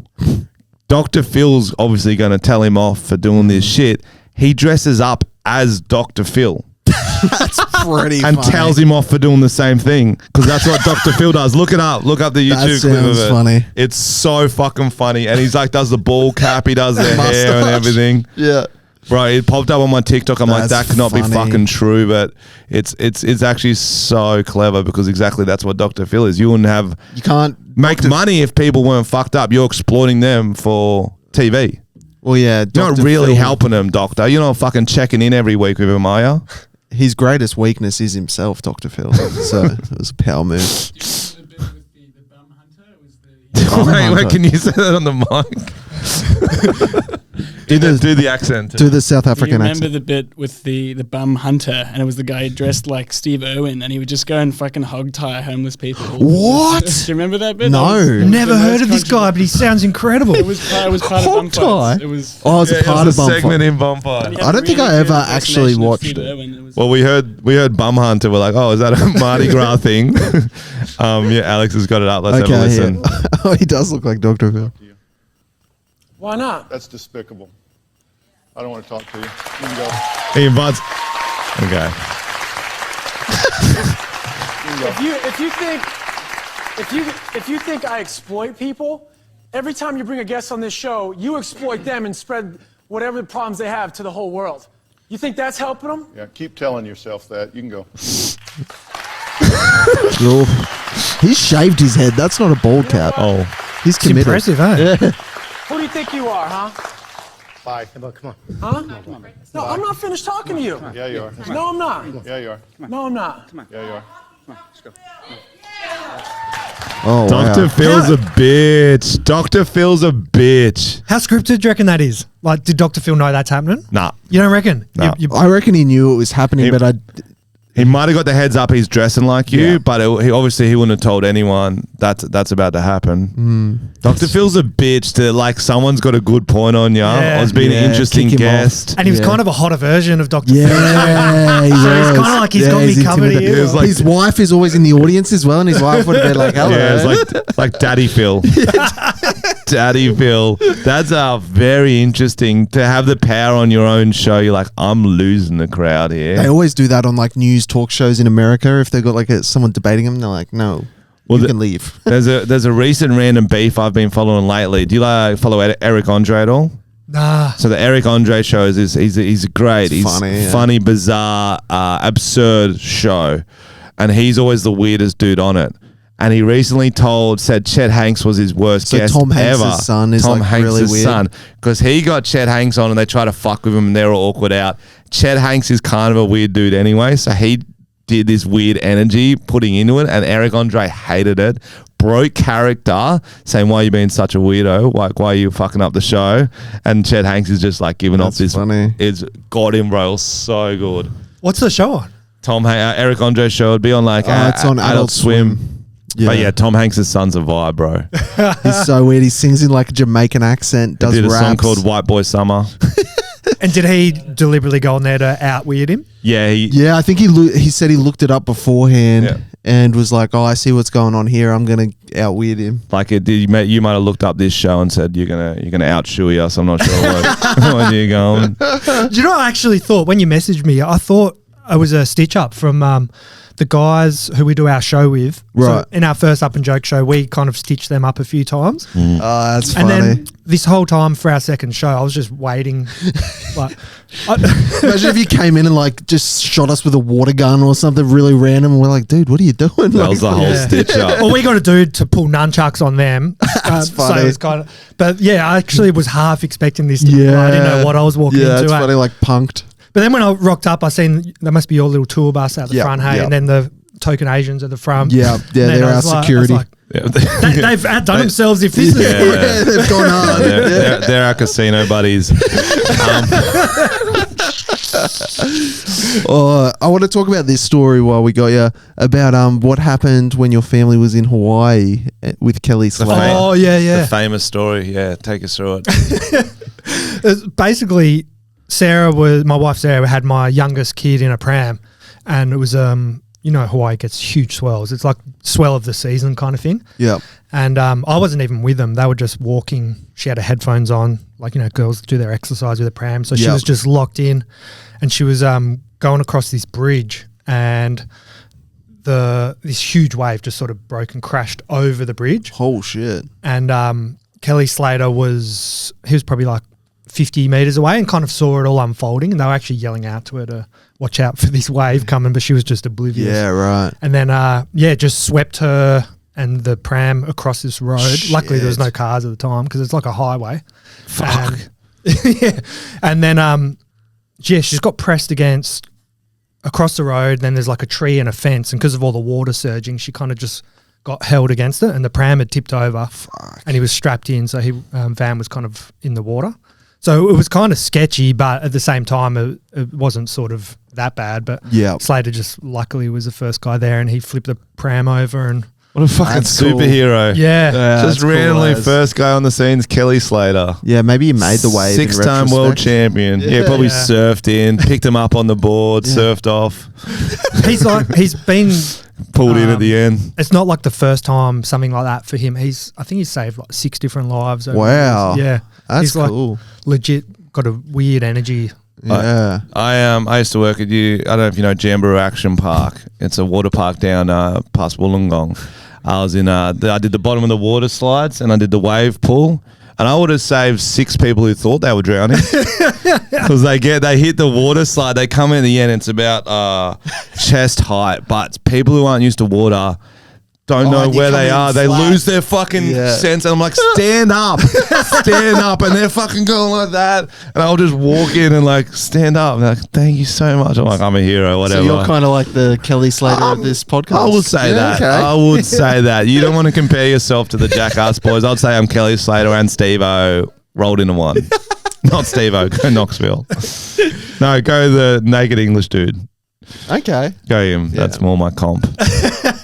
Speaker 2: Dr. Phil's obviously going to tell him off for doing this shit. He dresses up as Dr. Phil
Speaker 1: That's pretty
Speaker 2: and
Speaker 1: funny.
Speaker 2: tells him off for doing the same thing, because that's what Dr. Phil does. Look it up. Look up the
Speaker 1: That
Speaker 2: YouTube clip of
Speaker 1: sounds
Speaker 2: it.
Speaker 1: funny.
Speaker 2: It's so fucking funny. And he's like, does the ball cap, he does their hair and
Speaker 1: Mustache.
Speaker 2: everything.
Speaker 1: Yeah.
Speaker 2: Bro, it popped up on my TikTok. I'm like,
Speaker 1: That's
Speaker 2: that cannot be
Speaker 1: funny.
Speaker 2: fucking true, but it's actually so clever, because exactly that's what Dr. Phil is. You wouldn't have
Speaker 1: You can't
Speaker 2: make money if people weren't fucked up. You're exploiting them for TV.
Speaker 1: Well, yeah.
Speaker 2: You're not
Speaker 1: Dr.
Speaker 2: really
Speaker 1: Phil,
Speaker 2: helping them, doctor. You're not fucking checking in every week with him, are you?
Speaker 1: His greatest weakness is himself, Dr. Phil. So it was a power move.
Speaker 5: Do you remember the bit with the bum hunter? It was the
Speaker 1: Bum
Speaker 2: wait,
Speaker 1: hunter.
Speaker 2: can you say that on the mic? do the accent.
Speaker 1: Do the South
Speaker 5: Do you
Speaker 1: African
Speaker 5: remember
Speaker 1: accent.
Speaker 5: the bit with the bum hunter, and it was the guy dressed like Steve Irwin, and he would just go and fucking hog tie homeless people.
Speaker 1: What?
Speaker 5: Do you remember that bit?
Speaker 1: No.
Speaker 5: That was
Speaker 3: Never
Speaker 5: the
Speaker 3: heard
Speaker 5: most
Speaker 3: of this guy, but he sounds incredible.
Speaker 5: It was part of bum
Speaker 1: Hog tie?
Speaker 5: fights. It was.
Speaker 1: Oh, it's a part of Bum
Speaker 2: segment
Speaker 1: Fight.
Speaker 2: in Bum Fight.
Speaker 5: he had
Speaker 1: I
Speaker 5: a
Speaker 1: don't think
Speaker 5: really
Speaker 1: I ever
Speaker 5: good
Speaker 1: actually
Speaker 5: impersonation of
Speaker 1: watched
Speaker 5: Steve
Speaker 1: it.
Speaker 5: Irwin. It was
Speaker 2: Well, we heard Bum Hunter. We're like, oh, is that a Mardi Gras thing? Yeah, Alex has got it up. Let's have a
Speaker 1: Okay,
Speaker 2: listen.
Speaker 1: yeah. Oh, he does look like Dr. Phil.
Speaker 6: Why not?
Speaker 7: That's despicable. I don't want to talk to you. You can go.
Speaker 2: He invites. Okay.
Speaker 6: If you think I exploit people, every time you bring a guest on this show, you exploit them and spread whatever problems they have to the whole world. You think that's helping them?
Speaker 7: Yeah, keep telling yourself that. You can go.
Speaker 1: Oof. He's shaved his head. That's not a bald cap.
Speaker 2: Oh,
Speaker 1: He's
Speaker 3: It's
Speaker 1: committed.
Speaker 3: impressive, eh?
Speaker 6: Who do you think you are, huh?
Speaker 7: Bye.
Speaker 6: Huh? No, I'm not finished talking to you.
Speaker 7: Yeah, you are.
Speaker 6: No, I'm not.
Speaker 7: Yeah, you are.
Speaker 6: No, I'm not.
Speaker 7: Yeah, you are.
Speaker 1: Oh,
Speaker 2: Dr.
Speaker 1: wow.
Speaker 2: Phil's a bitch. Dr. Phil's a bitch.
Speaker 3: How scripted do you reckon that is? Like, did Dr. Phil know that's happening?
Speaker 2: Nah.
Speaker 3: You don't reckon?
Speaker 2: No.
Speaker 3: You-
Speaker 1: I reckon he knew it was happening,
Speaker 2: He-
Speaker 1: but
Speaker 2: He might have got the heads up he's dressing like you,
Speaker 1: Yeah.
Speaker 2: but he wouldn't have told anyone that's about to happen. Dr. Phil's a bitch to like someone's got a good point on you.
Speaker 3: Yeah.
Speaker 2: I was being an interesting
Speaker 1: kick him off.
Speaker 2: guest.
Speaker 3: And he was
Speaker 1: Yeah.
Speaker 3: kind of a hotter version of Dr.
Speaker 1: Yeah,
Speaker 3: Phil.
Speaker 1: he
Speaker 3: So
Speaker 1: was.
Speaker 3: he's kinda like he's got me
Speaker 1: he's
Speaker 3: covered here.
Speaker 1: intimidating.
Speaker 2: It was like-
Speaker 1: his wife is always in the audience as well, and his wife would have been like, hello.
Speaker 2: Yeah, it's like Daddy Phil. Daddy Phil. That's very interesting to have the power on your own show. You're like, I'm losing the crowd here.
Speaker 1: They always do that on like news talk shows in America. If they've got like someone debating them, they're like, no, you can leave.
Speaker 2: There's a recent random beef I've been following lately. Do you like follow Eric Andre at all?
Speaker 3: Nah.
Speaker 2: So the Eric Andre show is he's great. He's
Speaker 1: funny, yeah.
Speaker 2: funny, bizarre, absurd show, and he's always the weirdest dude on it. And he recently said Chet Hanks was his worst
Speaker 1: So
Speaker 2: guest
Speaker 1: Tom Hanks'
Speaker 2: ever.
Speaker 1: son is,
Speaker 2: Tom
Speaker 1: like,
Speaker 2: Hanks'
Speaker 1: really weird.
Speaker 2: son, because he got Chet Hanks on and they try to fuck with him and they're all awkward out. Chet Hanks is kind of a weird dude anyway, so he did this weird energy putting into it, and Eric Andre hated it. Broke character, saying why are you being such a weirdo? Like why are you fucking up the show? And Chet Hanks is just like giving off
Speaker 1: That's
Speaker 2: this.
Speaker 1: funny.
Speaker 2: It's got him, bro. So good.
Speaker 3: What's the show on?
Speaker 2: Eric Andre show would be on like
Speaker 1: It's on
Speaker 2: Adult Swim.
Speaker 1: Yeah.
Speaker 2: But yeah, Tom Hanks' son's a vibe, bro.
Speaker 1: He's so weird. He sings in like a Jamaican accent, does
Speaker 2: He did a
Speaker 1: raps.
Speaker 2: song called White Boy Summer.
Speaker 3: And did he deliberately go on there to out-weird him?
Speaker 2: Yeah,
Speaker 1: Yeah, I think he said he looked it up beforehand
Speaker 2: Yeah.
Speaker 1: and was like, "Oh, I see what's going on here. I'm gonna out weird him."
Speaker 2: like you might have looked up this show and said you're gonna out shoey us. I'm not sure where you're going.
Speaker 3: Do you know what I actually thought when you messaged me? I thought it was a stitch up from the guys who we do our show with.
Speaker 1: Right.
Speaker 3: So in our first Up and Joke show, we kind of stitched them up a few times.
Speaker 1: Oh, that's
Speaker 3: And
Speaker 1: funny.
Speaker 3: then this whole time for our second show, I was just waiting. Like,
Speaker 1: Imagine if you came in and like just shot us with a water gun or something really random, and we're like, "Dude, what are you doing?"
Speaker 2: That was the whole
Speaker 3: Yeah.
Speaker 2: stitch up.
Speaker 3: well, we got a dude to pull nunchucks on them.
Speaker 1: That's funny.
Speaker 3: So it's kind of, but yeah, I actually was half expecting this to be.
Speaker 1: Yeah,
Speaker 3: I didn't know what I was walking
Speaker 1: Yeah,
Speaker 3: into.
Speaker 1: it's
Speaker 3: eh?
Speaker 1: funny, like punked.
Speaker 3: But then when I rocked up, I seen there must be your little tour bus at the
Speaker 1: Yep,
Speaker 3: front, hey,
Speaker 1: yep.
Speaker 3: and then the token Asians at the front.
Speaker 1: Yeah,
Speaker 3: And then
Speaker 1: they're
Speaker 3: I
Speaker 1: our
Speaker 3: was like- I was
Speaker 1: security.
Speaker 3: like,
Speaker 2: Yeah.
Speaker 3: they've outdone themselves if this is.
Speaker 2: Yeah.
Speaker 1: Yeah, they've gone hard.
Speaker 2: They're our casino buddies.
Speaker 1: I want to talk about this story while we got you about what happened when your family was in Hawaii with Kelly Slater.
Speaker 3: Oh yeah,
Speaker 2: The
Speaker 3: yeah.
Speaker 2: famous story. Yeah, take us through it.
Speaker 3: It's basically, my wife Sarah had my youngest kid in a pram, and it was you know, Hawaii gets huge swells. It's like swell of the season kind of thing.
Speaker 1: Yep.
Speaker 3: And I wasn't even with them. They were just walking. She had her headphones on, like, you know, girls do their exercise with a pram. So she
Speaker 1: Yep.
Speaker 3: was just locked in, and she was going across this bridge, and this huge wave just sort of broke and crashed over the bridge.
Speaker 1: Oh shit.
Speaker 3: And Kelly Slater he was probably like 50 meters away and kind of saw it all unfolding, and they were actually yelling out to her to watch out for this wave coming, but she was just oblivious.
Speaker 1: Yeah, right.
Speaker 3: And then, just swept her and the pram across this road. Luckily, there was no cars at the time because it's like a highway.
Speaker 2: Fuck.
Speaker 3: Yeah. And then, she's got pressed against across the road. Then there's like a tree and a fence. And because of all the water surging, she kind of just got held against it. And the pram had tipped over. And he was strapped in. So van was kind of in the water. So it was kind of sketchy, but at the same time, it wasn't sort of that bad. But
Speaker 1: Yeah.
Speaker 3: Slater just luckily was the first guy there, and he flipped the pram over. And
Speaker 2: What a fucking
Speaker 1: That's cool.
Speaker 2: superhero.
Speaker 3: yeah,
Speaker 1: that's
Speaker 2: Just
Speaker 1: cool,
Speaker 2: randomly
Speaker 1: as.
Speaker 2: first guy on the scene's Kelly Slater.
Speaker 1: Yeah, maybe he made the wave. in
Speaker 2: 6-time world
Speaker 1: retrospect.
Speaker 2: champion. Yeah, probably
Speaker 3: Yeah.
Speaker 2: surfed in, picked him up on the board, surfed off,
Speaker 3: he's been.
Speaker 2: pulled in at the end.
Speaker 3: It's not like the first time something like that for him. I think he's saved like 6 different lives. over the
Speaker 1: Wow.
Speaker 3: years. Yeah,
Speaker 1: That's
Speaker 3: he's like
Speaker 1: cool.
Speaker 3: legit got a weird energy.
Speaker 1: Yeah.
Speaker 2: I used to work at I don't know if you know Jamboree Action Park. It's a water park down past Wollongong. I was in I did the bottom of the water slides and I did the wave pool. And I would have saved 6 people who thought they were drowning because they hit the water slide. They come in the end. It's about chest height, but people who aren't used to water don't know
Speaker 1: you
Speaker 2: where
Speaker 1: come
Speaker 2: they
Speaker 1: in
Speaker 2: are. They
Speaker 1: flat.
Speaker 2: lose their fucking
Speaker 1: Yeah.
Speaker 2: sense. And I'm like, stand up, stand up. And they're fucking going like that. And I'll just walk in and like, stand up. And they're like, thank you so much. I'm like, I'm a hero, whatever.
Speaker 1: So you're kind of like the Kelly Slater of this podcast.
Speaker 2: I would say
Speaker 1: Yeah,
Speaker 2: that.
Speaker 1: okay.
Speaker 2: I would say that. You don't want to compare yourself to the Jackass boys. I'd say I'm Kelly Slater and Steve-O rolled into one. Not Steve-O, go Knoxville. No, go the naked English dude.
Speaker 1: Okay.
Speaker 2: Go him.
Speaker 1: Yeah.
Speaker 2: That's more my comp.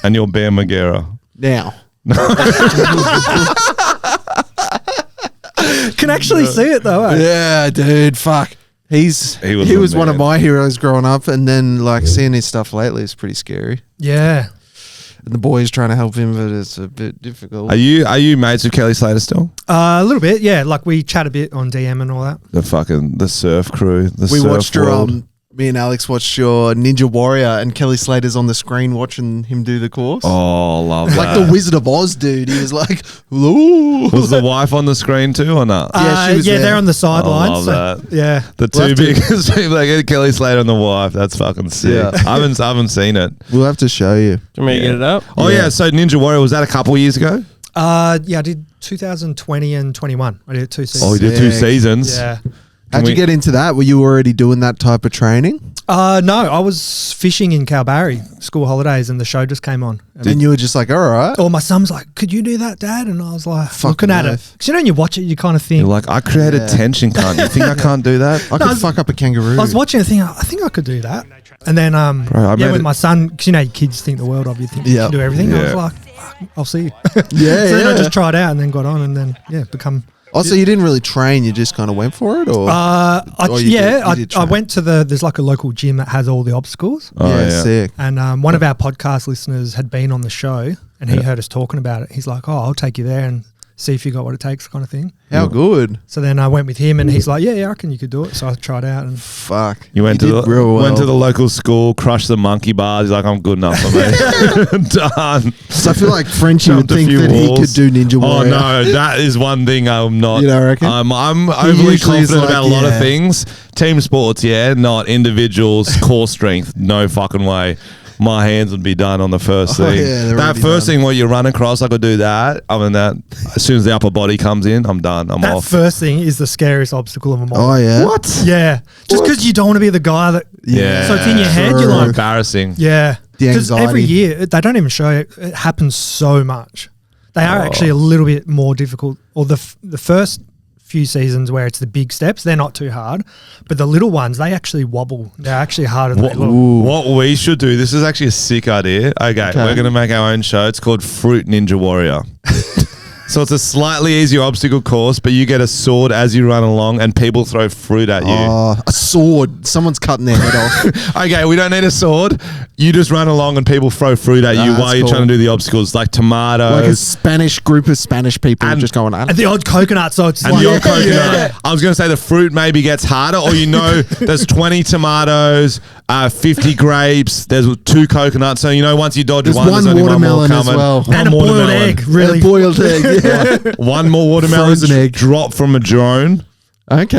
Speaker 2: And you're Bear Magera.
Speaker 1: Now.
Speaker 3: Can actually see it though. Eh?
Speaker 1: Yeah, dude. Fuck. He was one of my heroes growing up, and then like seeing his stuff lately is pretty scary.
Speaker 3: Yeah.
Speaker 1: And the boys trying to help him, but it's a bit difficult.
Speaker 2: Are you mates with Kelly Slater still?
Speaker 3: A little bit, yeah. Like we chat a bit on DM and all that.
Speaker 2: The surf crew.
Speaker 1: We watched your me and Alex watched your Ninja Warrior, and Kelly Slater's on the screen watching him do the course.
Speaker 2: Oh, love that.
Speaker 1: Like the Wizard of Oz, dude. He was like, "Ooh."
Speaker 2: Was the wife on the screen too or not?
Speaker 1: Yeah, she was there.
Speaker 3: They're on the sidelines.
Speaker 2: I love that.
Speaker 3: Yeah.
Speaker 2: The
Speaker 1: We'll
Speaker 2: two
Speaker 1: have to-
Speaker 2: biggest people, like Kelly Slater and the wife. That's fucking sick.
Speaker 1: Yeah.
Speaker 2: I haven't seen it.
Speaker 1: We'll have to show you.
Speaker 4: Do you want me to get it up?
Speaker 2: Oh yeah. So Ninja Warrior, was that a couple years ago?
Speaker 3: Yeah, I did 2020 and 21. I did 2 seasons.
Speaker 2: Oh, we did 2
Speaker 1: Sick.
Speaker 2: seasons.
Speaker 3: Yeah.
Speaker 1: How'd you get into that? Were you already doing that type of training?
Speaker 3: No, I was fishing in Kalbarri, school holidays, and the show just came on.
Speaker 1: And you were just like, all right.
Speaker 3: Or my son was like, "Could you do that, Dad?" And I was like,
Speaker 1: Fucking
Speaker 3: looking at it.
Speaker 1: oath.
Speaker 3: Because when you watch it, you kind of think.
Speaker 2: You're like, I created
Speaker 1: Yeah.
Speaker 2: tension, cunt. You think I can't do that?
Speaker 1: I could fuck up a kangaroo.
Speaker 3: I was watching a thing. I think I could do that. And then,
Speaker 2: I made
Speaker 3: with
Speaker 2: it-
Speaker 3: my son, because you know, kids think the world of you, think you
Speaker 1: Yeah.
Speaker 3: can do everything. I was
Speaker 2: Yeah.
Speaker 3: like, fuck, I'll see you.
Speaker 1: Yeah,
Speaker 3: So then I
Speaker 1: yeah.
Speaker 3: just tried out and then got on and then, become.
Speaker 1: Oh, so you didn't really train, you just kind of went for it? Or
Speaker 3: I
Speaker 1: did train.
Speaker 3: went to there's like a local gym that has all the obstacles.
Speaker 2: Oh,
Speaker 1: yeah,
Speaker 2: yeah.
Speaker 1: sick.
Speaker 3: And one of our podcast listeners had been on the show and he heard us talking about it. He's like, "Oh, I'll take you there and see if you got what it takes," kind of thing.
Speaker 1: How good.
Speaker 3: So then I went with him and he's like, yeah, I reckon you could do it. So I tried out and
Speaker 1: Fuck.
Speaker 2: You went to
Speaker 1: did real well.
Speaker 2: went to the local school, crushed the monkey bars. He's like, I'm good enough for me. Done.
Speaker 1: So I feel like Frenchy would
Speaker 2: Jumped a
Speaker 1: think
Speaker 2: few
Speaker 1: that he
Speaker 2: walls.
Speaker 1: could do Ninja
Speaker 2: Oh
Speaker 1: Warrior.
Speaker 2: no, that is one thing I'm not.
Speaker 1: You don't reckon?
Speaker 2: I'm overly
Speaker 1: usually is
Speaker 2: confident
Speaker 1: like,
Speaker 2: about a lot of
Speaker 1: yeah.
Speaker 2: things. Team sports, yeah, not individuals. Core strength, no fucking way. My hands would be done on the first
Speaker 1: Oh,
Speaker 2: thing.
Speaker 1: yeah, they're
Speaker 2: that
Speaker 1: already
Speaker 2: first
Speaker 1: done.
Speaker 2: thing where you run across, I could do that. Other than that, as soon as the upper body comes in, I'm done. I'm
Speaker 3: that
Speaker 2: off.
Speaker 3: first thing is the scariest obstacle of them all.
Speaker 1: Oh, yeah.
Speaker 2: What?
Speaker 3: Yeah. Just because you don't want to be the guy that.
Speaker 2: Yeah.
Speaker 3: So it's in your head.
Speaker 1: True.
Speaker 3: You're like,
Speaker 2: Embarrassing.
Speaker 3: yeah.
Speaker 1: The
Speaker 3: Because
Speaker 1: anxiety.
Speaker 3: every year, they don't even show it. It happens so much. They are actually a little bit more difficult. Or the first few seasons where it's the big steps, they're not too hard. But the little ones, they actually wobble. They're actually harder than they look.
Speaker 2: What we should do, this is actually a sick idea. Okay, we're going to make our own show. It's called Fruit Ninja Warrior. So it's a slightly easier obstacle course, but you get a sword as you run along and people throw fruit at you.
Speaker 1: Oh, a sword. Someone's cutting their head off.
Speaker 2: Okay, we don't need a sword. You just run along and people throw fruit at you
Speaker 1: that's
Speaker 2: while you're
Speaker 1: cool.
Speaker 2: trying to do the obstacles, like
Speaker 1: Like a
Speaker 2: tomatoes.
Speaker 1: Spanish group of Spanish people
Speaker 2: And-
Speaker 1: just going on.
Speaker 3: And the odd coconut, so it's
Speaker 2: And
Speaker 3: like,
Speaker 2: the old coconut.
Speaker 1: yeah.
Speaker 2: I was going to say the fruit maybe gets harder, or there's 20 tomatoes, 50 grapes, there's 2 coconuts. So once you dodge
Speaker 1: There's
Speaker 2: one,
Speaker 1: one
Speaker 2: there's only one more
Speaker 1: watermelon as
Speaker 2: coming.
Speaker 1: well.
Speaker 2: One
Speaker 3: and a boiled
Speaker 2: watermelon.
Speaker 3: egg, really.
Speaker 1: A boiled egg. Yeah.
Speaker 2: One more watermelon
Speaker 1: Frozen egg.
Speaker 2: drop from a drone.
Speaker 1: Okay.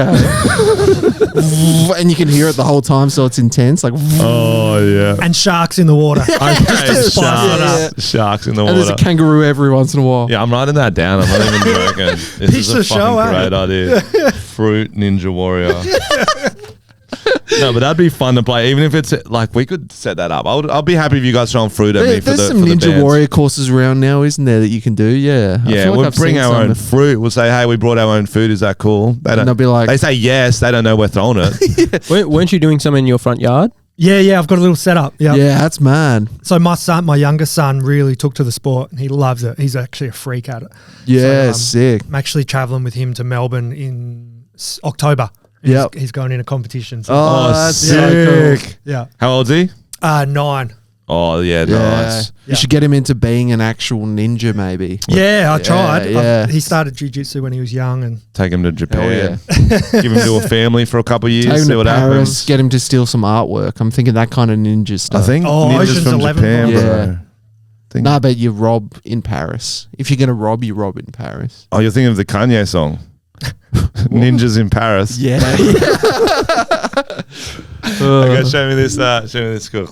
Speaker 1: And you can hear it the whole time, so it's intense. Like,
Speaker 2: Oh yeah.
Speaker 3: And sharks in the water.
Speaker 2: Okay,
Speaker 3: spice it up.
Speaker 2: sharks in the
Speaker 1: and there's
Speaker 2: water.
Speaker 1: a kangaroo every once in a while.
Speaker 2: Yeah, I'm writing that down. I'm not even joking. This
Speaker 3: Pitch
Speaker 2: is a
Speaker 3: the
Speaker 2: fucking
Speaker 3: show, eh?
Speaker 2: great idea. Fruit Ninja Warrior. No, but that'd be fun to play. Even if it's like we could set that up. I'll be happy if you guys throwing fruit at me for
Speaker 1: There's
Speaker 2: the
Speaker 1: some
Speaker 2: for the
Speaker 1: Ninja
Speaker 2: bands.
Speaker 1: Warrior courses around now, isn't there, that you can do? Yeah. I
Speaker 2: Yeah,
Speaker 1: feel like
Speaker 2: we'll
Speaker 1: I've
Speaker 2: bring
Speaker 1: seen
Speaker 2: our
Speaker 1: some
Speaker 2: own
Speaker 1: of-
Speaker 2: fruit. We'll say, hey, we brought our own food. Is that cool?
Speaker 1: And they'll be like-
Speaker 2: they say yes. They don't know we're throwing it.
Speaker 4: Weren't you doing some in your front yard?
Speaker 3: Yeah, I've got a little setup. Yeah.
Speaker 1: Yeah, that's mad.
Speaker 3: So my youngest son really took to the sport and he loves it. He's actually a freak at it.
Speaker 1: Yeah,
Speaker 3: So,
Speaker 1: sick.
Speaker 3: I'm actually traveling with him to Melbourne in October.
Speaker 1: Yep.
Speaker 3: He's going in a competition. So
Speaker 1: Oh, that's so
Speaker 2: sick.
Speaker 1: cool.
Speaker 3: yeah.
Speaker 2: How old's he?
Speaker 3: 9.
Speaker 2: Oh yeah,
Speaker 1: Yeah.
Speaker 2: nice.
Speaker 1: You should get him into being an actual ninja, maybe.
Speaker 3: Yeah, I tried.
Speaker 1: yeah.
Speaker 3: He started jiu-jitsu when he was young and
Speaker 2: Take him to
Speaker 1: Hell
Speaker 2: Japan.
Speaker 1: yeah.
Speaker 2: Give him to a family for a couple of years.
Speaker 1: Take him
Speaker 2: See
Speaker 1: to
Speaker 2: what
Speaker 1: Paris,
Speaker 2: happens.
Speaker 1: get him to steal some artwork. I'm thinking that kind of ninja stuff.
Speaker 2: I think
Speaker 3: Oh,
Speaker 2: ninjas
Speaker 3: Ocean's
Speaker 2: from
Speaker 3: 11
Speaker 2: Japan,
Speaker 1: vibes.
Speaker 2: bro. Think-
Speaker 1: Nah, but you rob in Paris. If you're going to rob, you rob in Paris.
Speaker 2: Oh, you're thinking of the Kanye song, "Ninjas in Paris."
Speaker 1: Yeah.
Speaker 2: Okay, show me this. Show me this. Cool.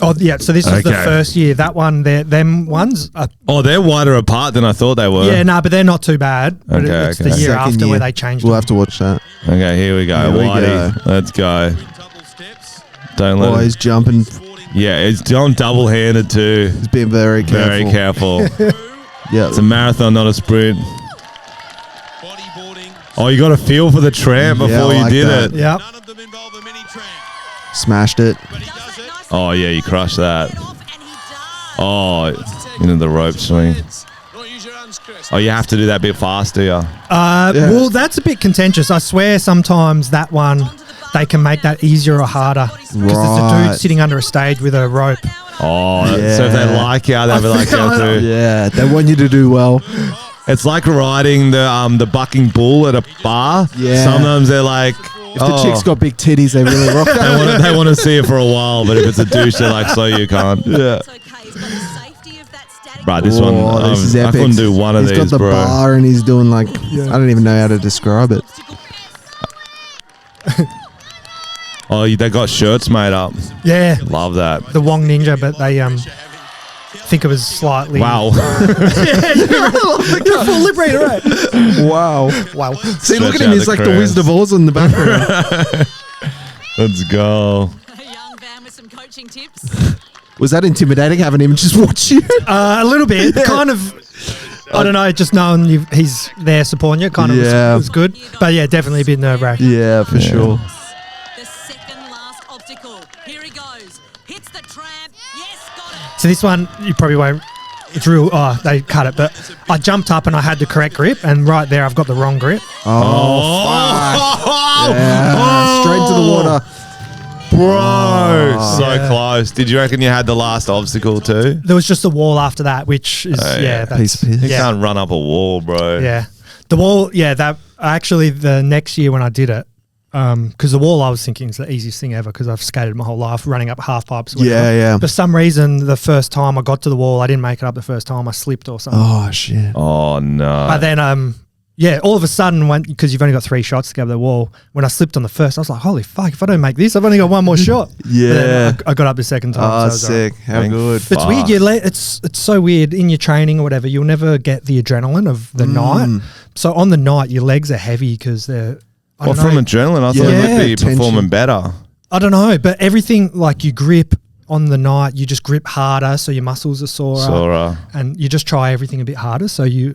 Speaker 3: oh yeah, so this is the
Speaker 2: Okay.
Speaker 3: first year. That one, them ones are
Speaker 2: Oh, they're wider apart than I thought they were.
Speaker 3: yeah, but they're not too bad. But
Speaker 2: Okay,
Speaker 3: it's
Speaker 2: okay.
Speaker 3: the year
Speaker 1: Second
Speaker 3: after
Speaker 1: year.
Speaker 3: where they changed
Speaker 1: We'll
Speaker 3: them.
Speaker 1: have to watch that.
Speaker 2: Okay, here we go.
Speaker 1: Here we
Speaker 2: Whitey, let's go. Don't
Speaker 1: Oh,
Speaker 2: let.
Speaker 1: he's jumping.
Speaker 2: Yeah, it's on double-handed too.
Speaker 1: He's being very careful.
Speaker 2: Very careful.
Speaker 1: Yeah.
Speaker 2: It's a marathon, not a sprint. Oh, you got a feel for the tramp
Speaker 1: Yeah,
Speaker 2: before
Speaker 1: I
Speaker 2: you
Speaker 1: like
Speaker 2: did
Speaker 1: that.
Speaker 2: it.
Speaker 3: Yeah.
Speaker 8: None of them involve a mini tramp.
Speaker 1: Smashed it.
Speaker 2: Oh, yeah, you crushed that. Oh, into the rope swing. Oh, you have to do that a bit faster, yeah.
Speaker 3: Well, that's a bit contentious. I swear sometimes that one, they can make that easier or harder. Because there's a
Speaker 1: Right.
Speaker 3: dude sitting under a stage with a rope.
Speaker 2: Oh,
Speaker 1: Yeah.
Speaker 2: so if they like you, they'll be like, go through.
Speaker 1: Yeah, they want you to do well.
Speaker 2: It's like riding the bucking bull at a bar.
Speaker 1: Yeah.
Speaker 2: Sometimes they're like,
Speaker 1: If the chick's got big titties, they really rock that.
Speaker 2: they want to see it for a while, but if it's a douche, they're like, so you can't.
Speaker 1: Yeah.
Speaker 2: Right, this
Speaker 1: Oh,
Speaker 2: one,
Speaker 1: this is
Speaker 2: I
Speaker 1: epic.
Speaker 2: couldn't do one of
Speaker 1: He's
Speaker 2: these,
Speaker 1: got the
Speaker 2: bro.
Speaker 1: bar and he's doing like, I don't even know how to describe it.
Speaker 2: Oh, they got shirts made up.
Speaker 3: Yeah,
Speaker 2: Love that.
Speaker 3: the Wong Ninja, but they think it was slightly.
Speaker 2: Wow.
Speaker 3: You're a full liberator, right?
Speaker 1: Wow.
Speaker 3: Wow.
Speaker 1: See, look at
Speaker 2: Stretch
Speaker 1: him.
Speaker 2: out
Speaker 1: He's
Speaker 2: the
Speaker 1: like the
Speaker 2: crabs.
Speaker 1: Wizard of Oz in the background.
Speaker 2: Let's go.
Speaker 8: A young man with some coaching tips.
Speaker 1: Was that intimidating having him just watch you?
Speaker 3: A little bit. Kind of. I don't know. Just knowing he's there supporting you kind of was good. But yeah, definitely a bit nerve wracking.
Speaker 1: Yeah, for sure.
Speaker 8: The second last obstacle. Here he goes. Hits the tramp. Yes, got it.
Speaker 3: So this one, you probably won't. It's real. Oh, they cut it. But I jumped up and I had the correct grip. And right there, I've got the wrong grip.
Speaker 1: Oh, fuck. Yeah, straight to the water.
Speaker 2: Bro, so
Speaker 3: Yeah.
Speaker 2: close. Did you reckon you had the last obstacle too?
Speaker 3: There was just a wall after that, which is,
Speaker 2: yeah.
Speaker 3: that's,
Speaker 1: Piece of piss.
Speaker 2: You
Speaker 3: Yeah.
Speaker 2: can't run up a wall, bro.
Speaker 3: Yeah. The wall, yeah, that actually the next year when I did it, because the wall I was thinking is the easiest thing ever because I've skated my whole life running up half pipes. or whatever.
Speaker 1: Yeah, yeah.
Speaker 3: For some reason, the first time I got to the wall, I didn't make it up the first time. I slipped or something.
Speaker 1: Oh, shit.
Speaker 2: Oh, no.
Speaker 3: But then, yeah, all of a sudden, because you've only got 3 shots to go to the wall, when I slipped on the first, I was like, holy fuck, if I don't make this, I've only got one more shot.
Speaker 1: Yeah.
Speaker 3: But then I got up the second time. so
Speaker 1: Oh,
Speaker 3: it was all right.
Speaker 1: sick. How
Speaker 2: Thank
Speaker 1: good.
Speaker 3: It's weird. It's so weird in your training or whatever. You'll never get the adrenaline of the night. So on the night, your legs are heavy because they're. I
Speaker 2: Well,
Speaker 3: don't
Speaker 2: from
Speaker 3: know.
Speaker 2: adrenaline, I thought
Speaker 3: Yeah.
Speaker 2: it would be
Speaker 1: Tension.
Speaker 2: performing better.
Speaker 3: I don't know, but everything like you grip on the night, you just grip harder, so your muscles are sore,
Speaker 2: Sora.
Speaker 3: and you just try everything a bit harder. So you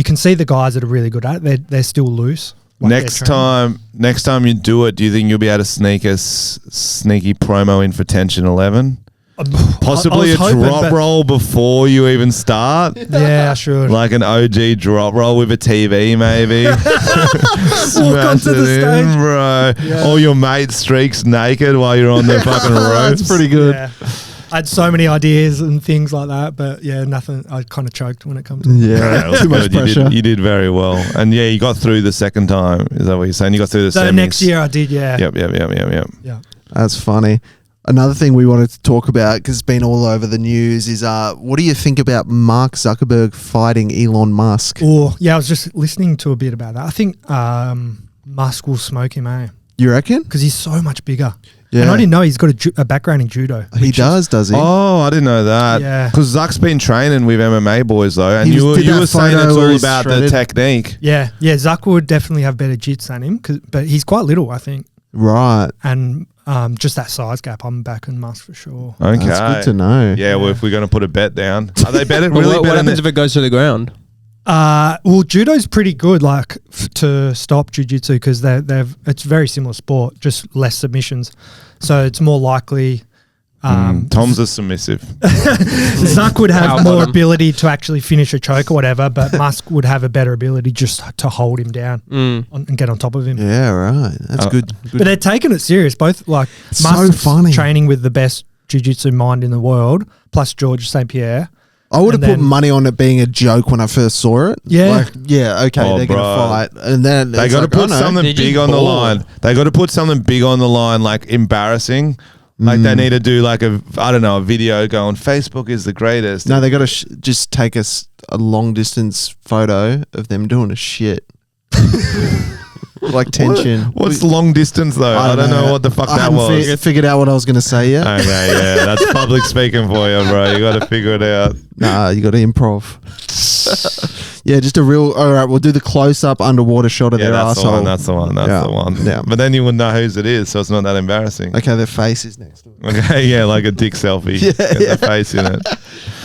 Speaker 3: can see the guys that are really good at it. They're still loose. like they're
Speaker 2: Next
Speaker 3: training.
Speaker 2: time you do it, do you think you'll be able to sneak a sneaky promo in for Tension 11? Possibly
Speaker 3: I
Speaker 2: a
Speaker 3: was hoping,
Speaker 2: drop
Speaker 3: but-
Speaker 2: roll before you even start?
Speaker 3: Yeah, I should.
Speaker 2: Like an OG drop roll with a TV, maybe.
Speaker 3: Walk onto the
Speaker 2: Smash it in,
Speaker 3: stage.
Speaker 2: bro.
Speaker 3: Yeah.
Speaker 2: All your mates streaks naked while you're on the fucking ropes.
Speaker 1: That's pretty good.
Speaker 3: Yeah. I had so many ideas and things like that, but yeah, nothing. I kind of choked when it comes to
Speaker 2: Yeah,
Speaker 1: Yeah.
Speaker 2: it was
Speaker 1: Too much
Speaker 2: good. You
Speaker 1: pressure.
Speaker 2: did, you did very well. And yeah, you got through the second time. Is that what you're saying? You got through the
Speaker 3: So
Speaker 2: semis.
Speaker 3: next year I did, yeah.
Speaker 2: Yep.
Speaker 3: Yeah.
Speaker 1: That's funny. Another thing we wanted to talk about, because it's been all over the news, is what do you think about Mark Zuckerberg fighting Elon Musk?
Speaker 3: Or yeah, I was just listening to a bit about that. I think Musk will smoke him,
Speaker 1: You reckon?
Speaker 3: because he's so much bigger.
Speaker 1: Yeah.
Speaker 3: And I didn't know he's got a background in judo.
Speaker 1: He
Speaker 3: which
Speaker 1: does he?
Speaker 2: Oh, I didn't know that.
Speaker 3: Yeah.
Speaker 2: Because Zuck's been training with MMA boys though, and
Speaker 1: He
Speaker 2: you
Speaker 1: did that
Speaker 2: were saying
Speaker 1: photo
Speaker 2: it's
Speaker 1: where
Speaker 2: all
Speaker 1: he's
Speaker 2: about the
Speaker 1: shredded.
Speaker 2: technique.
Speaker 3: Yeah, Zuck would definitely have better jits than him, but he's quite little, I think.
Speaker 1: Right.
Speaker 3: And just that size gap, I'm backing Musk for sure.
Speaker 2: Okay,
Speaker 1: That's good to know.
Speaker 2: Yeah, well, if we're going to put a bet down, are they better?
Speaker 4: Well,
Speaker 2: Really
Speaker 4: what
Speaker 2: better?
Speaker 4: happens if it goes to the ground?
Speaker 3: Well, judo's pretty good, like to stop jiu-jitsu because it's a very similar sport, just less submissions. So it's more likely.
Speaker 2: Tom's a submissive.
Speaker 3: Zuck would have
Speaker 4: Power
Speaker 3: more
Speaker 4: bottom.
Speaker 3: ability to actually finish a choke or whatever, but Musk would have a better ability just to hold him down and get on top of him.
Speaker 1: Yeah, right. That's good.
Speaker 3: But they're taking it serious. Both like
Speaker 1: So
Speaker 3: Musk's
Speaker 1: funny.
Speaker 3: training with the best jiu-jitsu mind in the world, plus George St. Pierre.
Speaker 1: I would have
Speaker 3: and
Speaker 1: put
Speaker 3: then-
Speaker 1: money on it being a joke when I first saw it.
Speaker 3: Yeah.
Speaker 1: Like, yeah, okay,
Speaker 2: Oh,
Speaker 1: they're going
Speaker 2: bro.
Speaker 1: to fight. And then
Speaker 2: They
Speaker 1: it's
Speaker 2: got to
Speaker 1: like,
Speaker 2: put
Speaker 1: oh, no.
Speaker 2: something
Speaker 4: They're just
Speaker 2: big on the
Speaker 4: bored.
Speaker 2: line. They got to put something big on the line, like embarrassing. Like they need to do like a video going, Facebook is the greatest.
Speaker 1: No, they got to just take a long distance photo of them doing a shit. Like tension.
Speaker 2: What's long distance though? I don't know what the fuck
Speaker 1: I
Speaker 2: that
Speaker 1: hadn't
Speaker 2: was.
Speaker 1: figured out what I was going to say yet.
Speaker 2: Okay, yeah, that's public speaking for you, bro. You got to figure it out.
Speaker 1: Nah, you got to improv. Yeah, just a real. All right, we'll do the close up underwater shot of
Speaker 2: Yeah,
Speaker 1: their
Speaker 2: that's the
Speaker 1: asshole.
Speaker 2: one. That's the one. That's
Speaker 1: Yeah.
Speaker 2: the one.
Speaker 1: Yeah.
Speaker 2: But then you wouldn't know whose it is, so it's not that embarrassing.
Speaker 1: Okay, their face is next to it.
Speaker 2: Okay, yeah, like a dick selfie.
Speaker 1: Yeah,
Speaker 2: Get
Speaker 1: yeah.
Speaker 2: the face in it.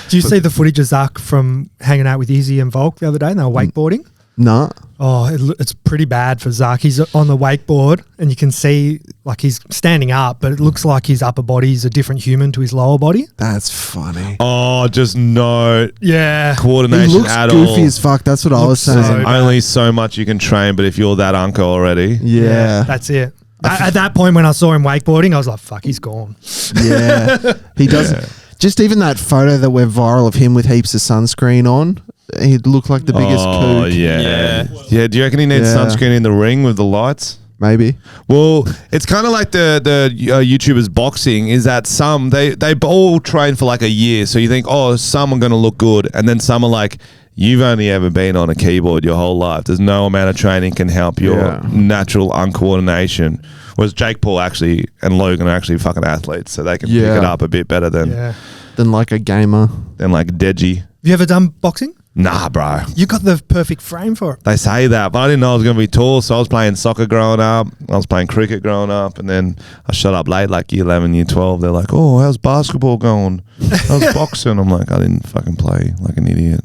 Speaker 3: Do you see the footage of Zuck from hanging out with Izzy and Volk the other day? And they were wakeboarding.
Speaker 1: No.
Speaker 3: Oh, it's pretty bad for Zuck. He's on the wakeboard and you can see like he's standing up, but it looks like his upper body is a different human to his lower body.
Speaker 1: That's funny.
Speaker 2: Oh, just no
Speaker 3: Yeah.
Speaker 1: He
Speaker 2: coordination
Speaker 1: looks
Speaker 2: at
Speaker 1: goofy
Speaker 2: all.
Speaker 1: as fuck. That's what I was
Speaker 3: Looks
Speaker 1: saying.
Speaker 3: so bad.
Speaker 2: Only so much you can train, but if you're that uncle already,
Speaker 1: Yeah.
Speaker 3: That's it. At that point when I saw him wakeboarding, I was like, fuck, he's gone.
Speaker 1: Yeah. He does. Just even that photo that went viral of him with heaps of sunscreen on, he looked like the biggest kook.
Speaker 2: yeah. Do you reckon he needs
Speaker 1: Yeah.
Speaker 2: sunscreen in the ring with the lights?
Speaker 1: Maybe.
Speaker 2: Well, it's kind of like the YouTubers boxing. Is that some they all train for like a year, so you think, oh, some are going to look good, and then some are like, you've only ever been on a keyboard your whole life. There's no amount of training can help your natural uncoordination. Whereas Jake Paul actually and Logan are actually fucking athletes, so they can pick it up a bit better than
Speaker 1: like a gamer.
Speaker 2: than like Deji.
Speaker 3: Have you ever done boxing?
Speaker 2: Nah, bro.
Speaker 3: You got the perfect frame for it.
Speaker 2: They say that, but I didn't know I was going to be tall, so I was playing soccer growing up. I was playing cricket growing up, and then I shut up late, like year 11, year 12. They're like, oh, how's basketball going? How's boxing? I'm like, I didn't fucking play like an idiot.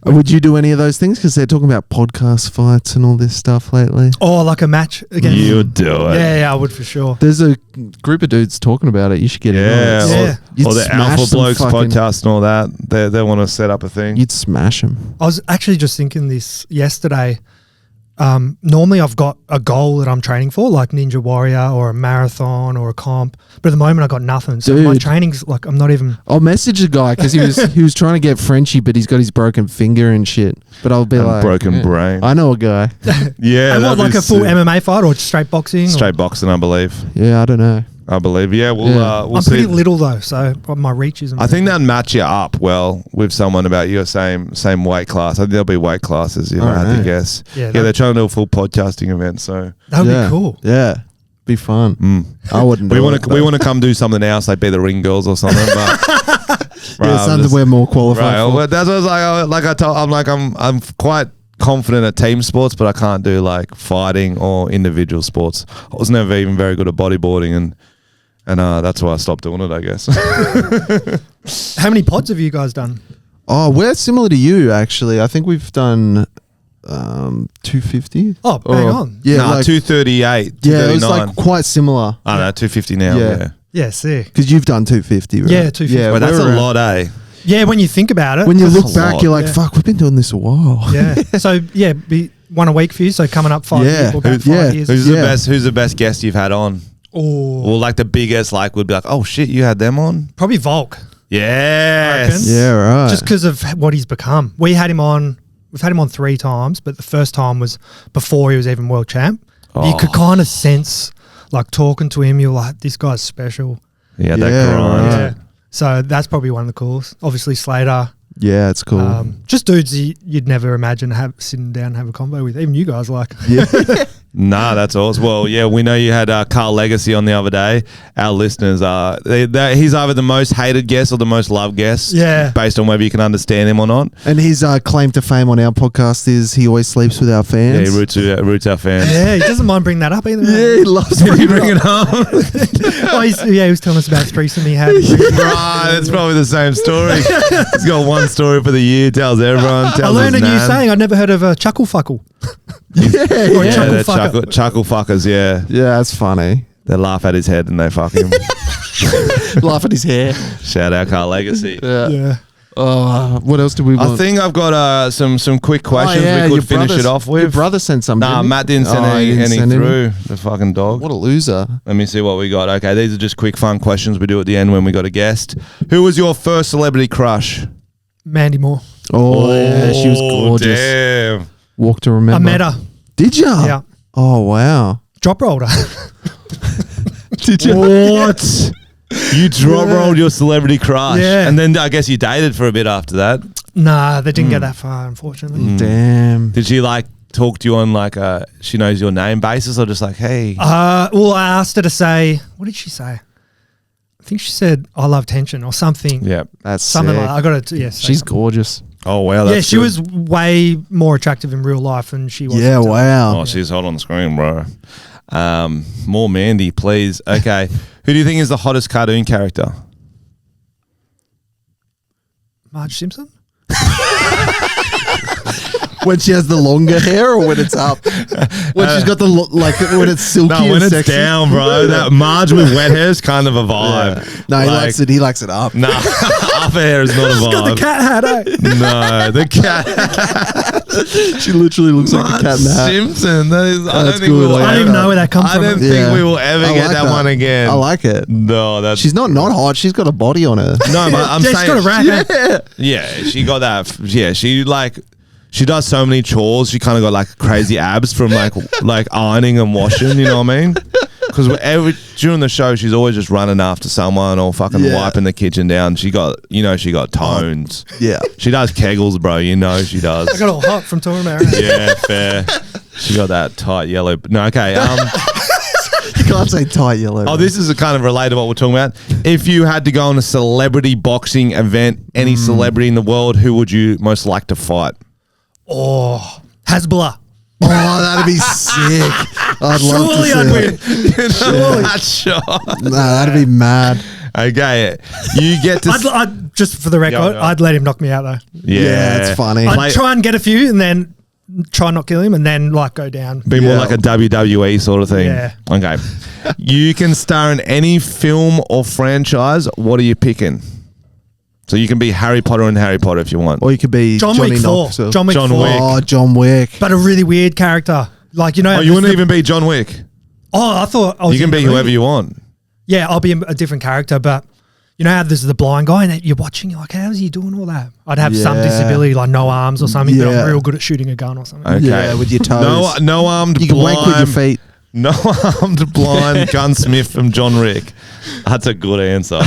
Speaker 1: Would you do any of those things? Because they're talking about podcast fights and all this stuff lately.
Speaker 3: Oh, like a match against.
Speaker 2: You would do it.
Speaker 3: Yeah, I would for sure.
Speaker 1: There's a group of dudes talking about it. You should get in on
Speaker 2: Yeah,
Speaker 1: it.
Speaker 3: Yeah.
Speaker 1: You'd
Speaker 2: or the
Speaker 1: smash
Speaker 2: Alpha
Speaker 1: some
Speaker 2: Blokes
Speaker 1: fucking-
Speaker 2: podcast and all that. They want to set up a thing.
Speaker 1: You'd smash them.
Speaker 3: I was actually just thinking this yesterday. Normally I've got a goal that I'm training for, like Ninja Warrior or a marathon or a comp. But at the moment I got nothing. So my
Speaker 1: Dude.
Speaker 3: training's like, I'm not even.
Speaker 1: I'll message a guy because he was trying to get Frenchy, but he's got his broken finger and shit. But I'll be
Speaker 2: And
Speaker 1: like,
Speaker 2: broken brain.
Speaker 1: I know a guy.
Speaker 2: Yeah,
Speaker 3: I
Speaker 2: that'd
Speaker 3: want like
Speaker 2: be
Speaker 3: a full
Speaker 2: sick.
Speaker 3: MMA fight or straight boxing.
Speaker 2: Straight boxing, I believe.
Speaker 1: Yeah, I don't know.
Speaker 2: I believe. Yeah, we'll
Speaker 3: I'm
Speaker 2: see.
Speaker 3: pretty little though, so my reach isn't.
Speaker 2: I think that'd match you up well with someone about your same weight class. I think there'll be weight classes if I had to guess.
Speaker 3: Yeah,
Speaker 2: They're trying to do a full podcasting event, so
Speaker 3: that would
Speaker 1: yeah.
Speaker 3: be cool.
Speaker 1: Yeah, be fun. I wouldn't.
Speaker 2: we want to come do something else, like be the ring girls or something. But
Speaker 1: Yeah, something we're more qualified
Speaker 2: right.
Speaker 1: for.
Speaker 2: Well, that's what I was like. I'm quite confident at team sports, but I can't do like fighting or individual sports. I was never even very good at bodyboarding, and that's why I stopped doing it, I guess.
Speaker 3: How many pods have you guys done?
Speaker 1: Oh, we're similar to you actually. I think we've done 250.
Speaker 3: Oh, bang on.
Speaker 1: Yeah,
Speaker 2: Nah,
Speaker 1: like,
Speaker 2: 238,
Speaker 1: yeah, it was
Speaker 2: 239.
Speaker 1: like quite similar.
Speaker 2: I don't know, 250 now.
Speaker 1: Yeah.
Speaker 2: Yeah.
Speaker 3: Yeah, sick.
Speaker 1: Because you've done 250, right?
Speaker 3: Yeah, 250.
Speaker 1: Yeah,
Speaker 2: But that's
Speaker 1: we're
Speaker 2: a
Speaker 1: around-
Speaker 2: lot, eh?
Speaker 3: Yeah, when you think about it.
Speaker 1: When you
Speaker 2: That's
Speaker 1: look
Speaker 2: a
Speaker 1: back,
Speaker 2: lot.
Speaker 1: you're like,
Speaker 3: Yeah.
Speaker 1: "Fuck, we've been doing this a while."
Speaker 3: Yeah. So yeah, be one a week for you. So coming up 5
Speaker 1: Yeah.
Speaker 3: years, about
Speaker 1: Who-
Speaker 3: 5
Speaker 1: yeah.
Speaker 3: years.
Speaker 2: Who's the best guest you've had on?
Speaker 3: Oh,
Speaker 2: Or like the biggest, like would be like, oh shit, you had them on?
Speaker 3: probably Volk.
Speaker 2: Yes.
Speaker 1: Yeah, right.
Speaker 3: Just because of what he's become. We've had him on 3 times, but the first time was before he was even world champ. You could kind of sense, like talking to him, you're like, this guy's special.
Speaker 2: Yeah, that
Speaker 1: Yeah,
Speaker 2: grind.
Speaker 1: right.
Speaker 3: Yeah. So that's probably one of the coolest. Obviously Slater.
Speaker 1: Yeah, it's cool.
Speaker 3: Just dudes you'd never imagine sitting down and have a convo with. Even you guys like.
Speaker 1: yeah.
Speaker 2: Nah, that's awesome. Well, yeah, we know you had Carl Legacy on the other day. Our listeners are he's either the most hated guest or the most loved guest.
Speaker 3: Yeah.
Speaker 2: Based on whether you can understand him or not.
Speaker 1: And his claim to fame on our podcast is he always sleeps with our
Speaker 2: Yeah,
Speaker 1: fans.
Speaker 2: he roots our fans.
Speaker 3: Yeah, he doesn't mind bringing that up either.
Speaker 1: Yeah, he loves
Speaker 2: You
Speaker 1: bringing
Speaker 2: bring
Speaker 1: it
Speaker 2: it
Speaker 1: up.
Speaker 2: home.
Speaker 3: Oh, he was telling us about threesome he had.
Speaker 2: Right, it's probably the same story. He's got one story for the year, tells everyone, tells
Speaker 3: I learned a
Speaker 2: his
Speaker 3: new
Speaker 2: nan.
Speaker 3: saying. I'd never heard of a chuckle fuckle.
Speaker 1: Yeah,
Speaker 3: Or
Speaker 2: Yeah,
Speaker 3: chuckle
Speaker 2: they're
Speaker 3: fucker.
Speaker 2: chuckle fuckers, yeah.
Speaker 1: yeah, that's funny.
Speaker 2: They laugh at his head and they fuck him.
Speaker 1: Laugh at his hair.
Speaker 2: Shout out Carl Legacy.
Speaker 3: Yeah.
Speaker 1: Oh, what else do we want?
Speaker 2: I think I've got some quick questions
Speaker 1: Oh, yeah,
Speaker 2: we
Speaker 1: your
Speaker 2: could finish
Speaker 1: brother's-
Speaker 2: it off
Speaker 1: Your
Speaker 2: with.
Speaker 1: brother sent some.
Speaker 2: Nah,
Speaker 1: didn't he?
Speaker 2: Matt didn't send
Speaker 1: Oh, he
Speaker 2: any,
Speaker 1: didn't send
Speaker 2: through. The fucking dog.
Speaker 1: What a loser.
Speaker 2: Let me see what we got. Okay, these are just quick fun questions we do at the end when we got a guest. Who was your first celebrity crush?
Speaker 3: Mandy Moore.
Speaker 1: Oh, yeah, she was gorgeous.
Speaker 2: Damn.
Speaker 1: Walk to remember.
Speaker 3: I met her.
Speaker 1: Did you?
Speaker 3: Yeah.
Speaker 1: Oh, wow.
Speaker 3: Drop rolled her.
Speaker 1: Did you?
Speaker 2: What? You drop rolled your celebrity crush.
Speaker 3: Yeah.
Speaker 2: And then I guess you dated for a bit after that.
Speaker 3: Nah, they didn't get that far, unfortunately.
Speaker 1: Damn.
Speaker 2: Did she like talk to you on like a she knows your name basis or just like, hey?
Speaker 3: Well, I asked her to say, what did she say? I think she said, I love tension or something.
Speaker 2: Yeah.
Speaker 1: That's
Speaker 3: Something
Speaker 1: sick.
Speaker 3: like that. I got to, yes.
Speaker 1: She's gorgeous.
Speaker 2: Oh, wow. That's
Speaker 3: Yeah, she
Speaker 2: good.
Speaker 3: was way more attractive in real life than she was.
Speaker 1: Yeah,
Speaker 3: on television.
Speaker 1: wow.
Speaker 2: Oh, she's hot on the screen, bro. More Mandy, please. Okay. Who do you think is the hottest cartoon character?
Speaker 3: Marge Simpson?
Speaker 1: When she has the longer hair or when it's up? When she's got the when it's silky
Speaker 2: No, when
Speaker 1: and
Speaker 2: it's
Speaker 1: sexy?
Speaker 2: down, bro. That Marge with wet hair is kind of a vibe.
Speaker 1: No, he likes it. He likes it up.
Speaker 2: Nah, up hair is not a vibe.
Speaker 3: Got the cat hat, eh?
Speaker 2: No, the cat.
Speaker 1: She literally looks like a cat in the hat.
Speaker 2: Simpson. That is, I don't
Speaker 1: That's
Speaker 2: think we'll
Speaker 1: good.
Speaker 3: I don't even know where that comes
Speaker 2: I
Speaker 3: from.
Speaker 2: don't think we will ever
Speaker 1: I
Speaker 2: get
Speaker 1: like
Speaker 2: that one again.
Speaker 1: I like it.
Speaker 2: No, that's
Speaker 1: She's not hot. She's got a body on her.
Speaker 2: no, but I'm
Speaker 3: She's
Speaker 2: saying
Speaker 3: got a rack. eh?
Speaker 2: yeah, she got that. Yeah, she does so many chores. She kind of got like crazy abs from like ironing and washing. You know what I mean? Because during the show, she's always just running after someone or fucking wiping the kitchen down. She got tones.
Speaker 1: Yeah.
Speaker 2: She does kegels, bro. You know she does.
Speaker 3: I got all hot from talking about it.
Speaker 2: Yeah, fair. She got that tight yellow. No, okay.
Speaker 1: You can't say tight yellow.
Speaker 2: Oh, this is a kind of related to what we're talking about. If you had to go on a celebrity boxing event, any celebrity in the world, who would you most like to fight?
Speaker 3: Oh, Hezbollah.
Speaker 1: Oh, that'd be sick. I'd love
Speaker 3: Surely
Speaker 1: to
Speaker 3: I'd
Speaker 1: see
Speaker 3: win.
Speaker 1: it.
Speaker 2: That's shot.
Speaker 1: Nah, that'd be mad.
Speaker 2: Okay, you get to.
Speaker 3: I'd just for the record,
Speaker 2: no.
Speaker 3: I'd let him knock me out though.
Speaker 1: Yeah, it's funny.
Speaker 3: I'd try and get a few and then try and not kill him and then like go down.
Speaker 2: Be more like a WWE sort of thing.
Speaker 3: Yeah.
Speaker 2: Okay. You can star in any film or franchise. What are you picking? So you can be Harry Potter and Harry Potter if you want.
Speaker 1: Or you could be
Speaker 3: John
Speaker 1: Johnny
Speaker 3: Wick 4.
Speaker 1: Knoxville.
Speaker 3: John Wick
Speaker 2: John
Speaker 3: 4.
Speaker 2: Wick.
Speaker 1: Oh, John Wick.
Speaker 3: But a really weird character. Like, you know.
Speaker 2: Oh, you wouldn't even be John Wick.
Speaker 3: Oh, I thought I was
Speaker 2: You can
Speaker 3: in
Speaker 2: be
Speaker 3: the
Speaker 2: whoever
Speaker 3: movie.
Speaker 2: you want.
Speaker 3: Yeah, I'll be a different character, but you know how there's the blind guy and you're watching, you're like, how's he doing all that? I'd have some
Speaker 1: Yeah.
Speaker 3: disability, like no arms or something, but
Speaker 1: Yeah.
Speaker 3: I'm real good at shooting a gun or something.
Speaker 2: Okay.
Speaker 1: Yeah, with your toes.
Speaker 2: No armed
Speaker 1: You can
Speaker 2: blind.
Speaker 1: wank with your feet.
Speaker 2: No armed blind gunsmith from John Wick. That's a good answer.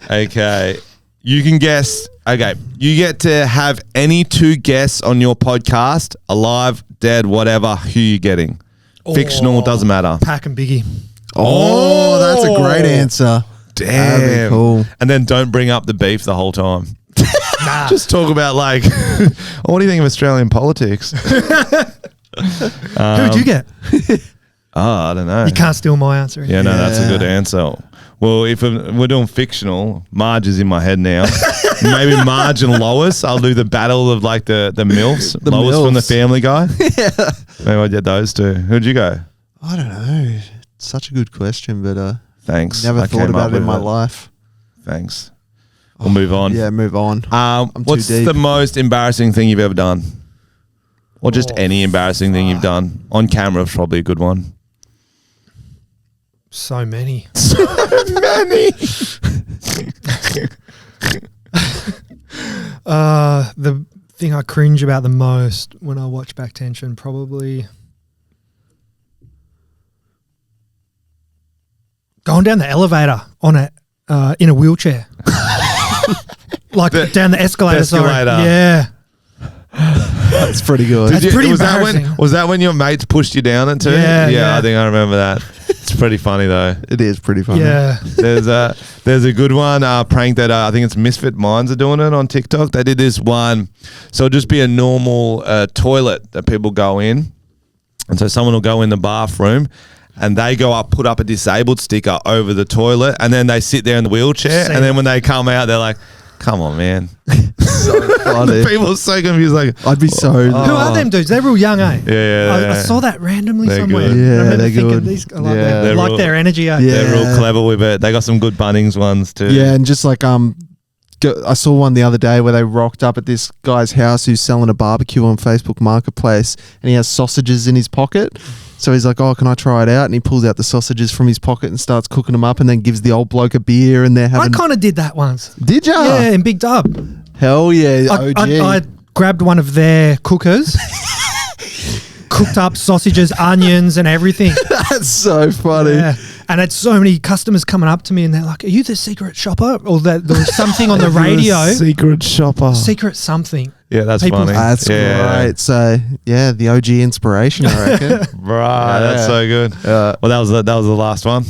Speaker 2: Okay. You can guess. Okay. You get to have any two guests on your podcast, alive, dead, whatever. Who you getting? Fictional, doesn't matter.
Speaker 3: Pac and Biggie.
Speaker 1: Oh, that's a great answer. That'd
Speaker 2: Damn.
Speaker 1: be cool.
Speaker 2: And then don't bring up the beef the whole time.
Speaker 3: Nah.
Speaker 2: Just talk about like, what do you think of Australian politics?
Speaker 3: Who'd you get?
Speaker 2: I don't know.
Speaker 3: You can't steal my answer.
Speaker 2: Yeah, no, that's a
Speaker 1: Yeah.
Speaker 2: good answer. Well, if we're doing fictional, Marge is in my head now. Maybe Marge and Lois. I'll do the battle of like the MILFs.
Speaker 1: The
Speaker 2: Lois from the
Speaker 1: MILFs.
Speaker 2: Family Guy. Yeah. Maybe I'd get those two. Who'd you go?
Speaker 1: I don't know. It's such a good question, but
Speaker 2: Thanks.
Speaker 1: never
Speaker 2: I
Speaker 1: thought
Speaker 2: came
Speaker 1: about
Speaker 2: up
Speaker 1: it in
Speaker 2: with
Speaker 1: my life.
Speaker 2: Thanks. We'll move on.
Speaker 1: Yeah, move on.
Speaker 2: What's
Speaker 1: too deep.
Speaker 2: the most embarrassing thing you've ever done? Or just any embarrassing thing you've done? On camera is probably a good one.
Speaker 3: So many.
Speaker 2: Many.
Speaker 3: The thing I cringe about the most when I watch Back Tension, probably going down the elevator on it in a wheelchair. Like down the escalator. Sorry.
Speaker 2: escalator.
Speaker 3: Yeah.
Speaker 1: That's pretty good.
Speaker 3: That's pretty
Speaker 2: was
Speaker 3: embarrassing.
Speaker 2: was that when your mates pushed you down it too?
Speaker 3: Yeah.
Speaker 2: I think I remember that. It's pretty funny though.
Speaker 1: It is pretty funny.
Speaker 3: Yeah.
Speaker 2: There's a good one prank that I think it's Misfit Minds are doing it on TikTok. They did this one, so it'll just be a normal toilet that people go in, and so someone will go in the bathroom, and they go up, put up a disabled sticker over the toilet, and then they sit there in the wheelchair,
Speaker 3: See
Speaker 2: and then when they come out, they're like, "Come on, man!"
Speaker 1: So funny.
Speaker 2: People are so confused. Like,
Speaker 1: I'd be so.
Speaker 3: Who are them dudes? They're real young, eh?
Speaker 2: Yeah,
Speaker 3: I saw that randomly
Speaker 2: They're
Speaker 3: somewhere.
Speaker 2: good.
Speaker 3: And I
Speaker 1: Yeah,
Speaker 3: remember
Speaker 1: they're
Speaker 3: thinking,
Speaker 1: good.
Speaker 3: These, I like,
Speaker 1: Yeah.
Speaker 3: their,
Speaker 2: They're
Speaker 3: like
Speaker 2: real-
Speaker 3: their energy. Eh?
Speaker 1: Yeah.
Speaker 2: they're real clever with it. They got some good Bunnings ones too.
Speaker 1: Yeah, and just like I saw one the other day where they rocked up at this guy's house who's selling a barbecue on Facebook Marketplace, and he has sausages in his pocket. So he's like, "Oh, can I try it out?" And he pulls out the sausages from his pocket and starts cooking them up, and then gives the old bloke a beer, and they're
Speaker 3: I
Speaker 1: having.
Speaker 3: kind of did that once.
Speaker 1: Did ya?
Speaker 3: Yeah, in Big Dub.
Speaker 1: Hell yeah,
Speaker 3: I
Speaker 1: OG.
Speaker 3: grabbed one of their cookers, cooked up sausages, onions, and everything.
Speaker 1: That's so funny.
Speaker 3: Yeah. And had so many customers coming up to me, and they're like, "Are you the secret shopper?" Or that there was something on the radio.
Speaker 2: Secret shopper.
Speaker 3: Secret something.
Speaker 2: Yeah, that's
Speaker 3: People-
Speaker 2: funny.
Speaker 1: That's
Speaker 2: yeah.
Speaker 1: great. So yeah, the OG inspiration, I reckon.
Speaker 2: Right, that's so good. Well, that was the last one.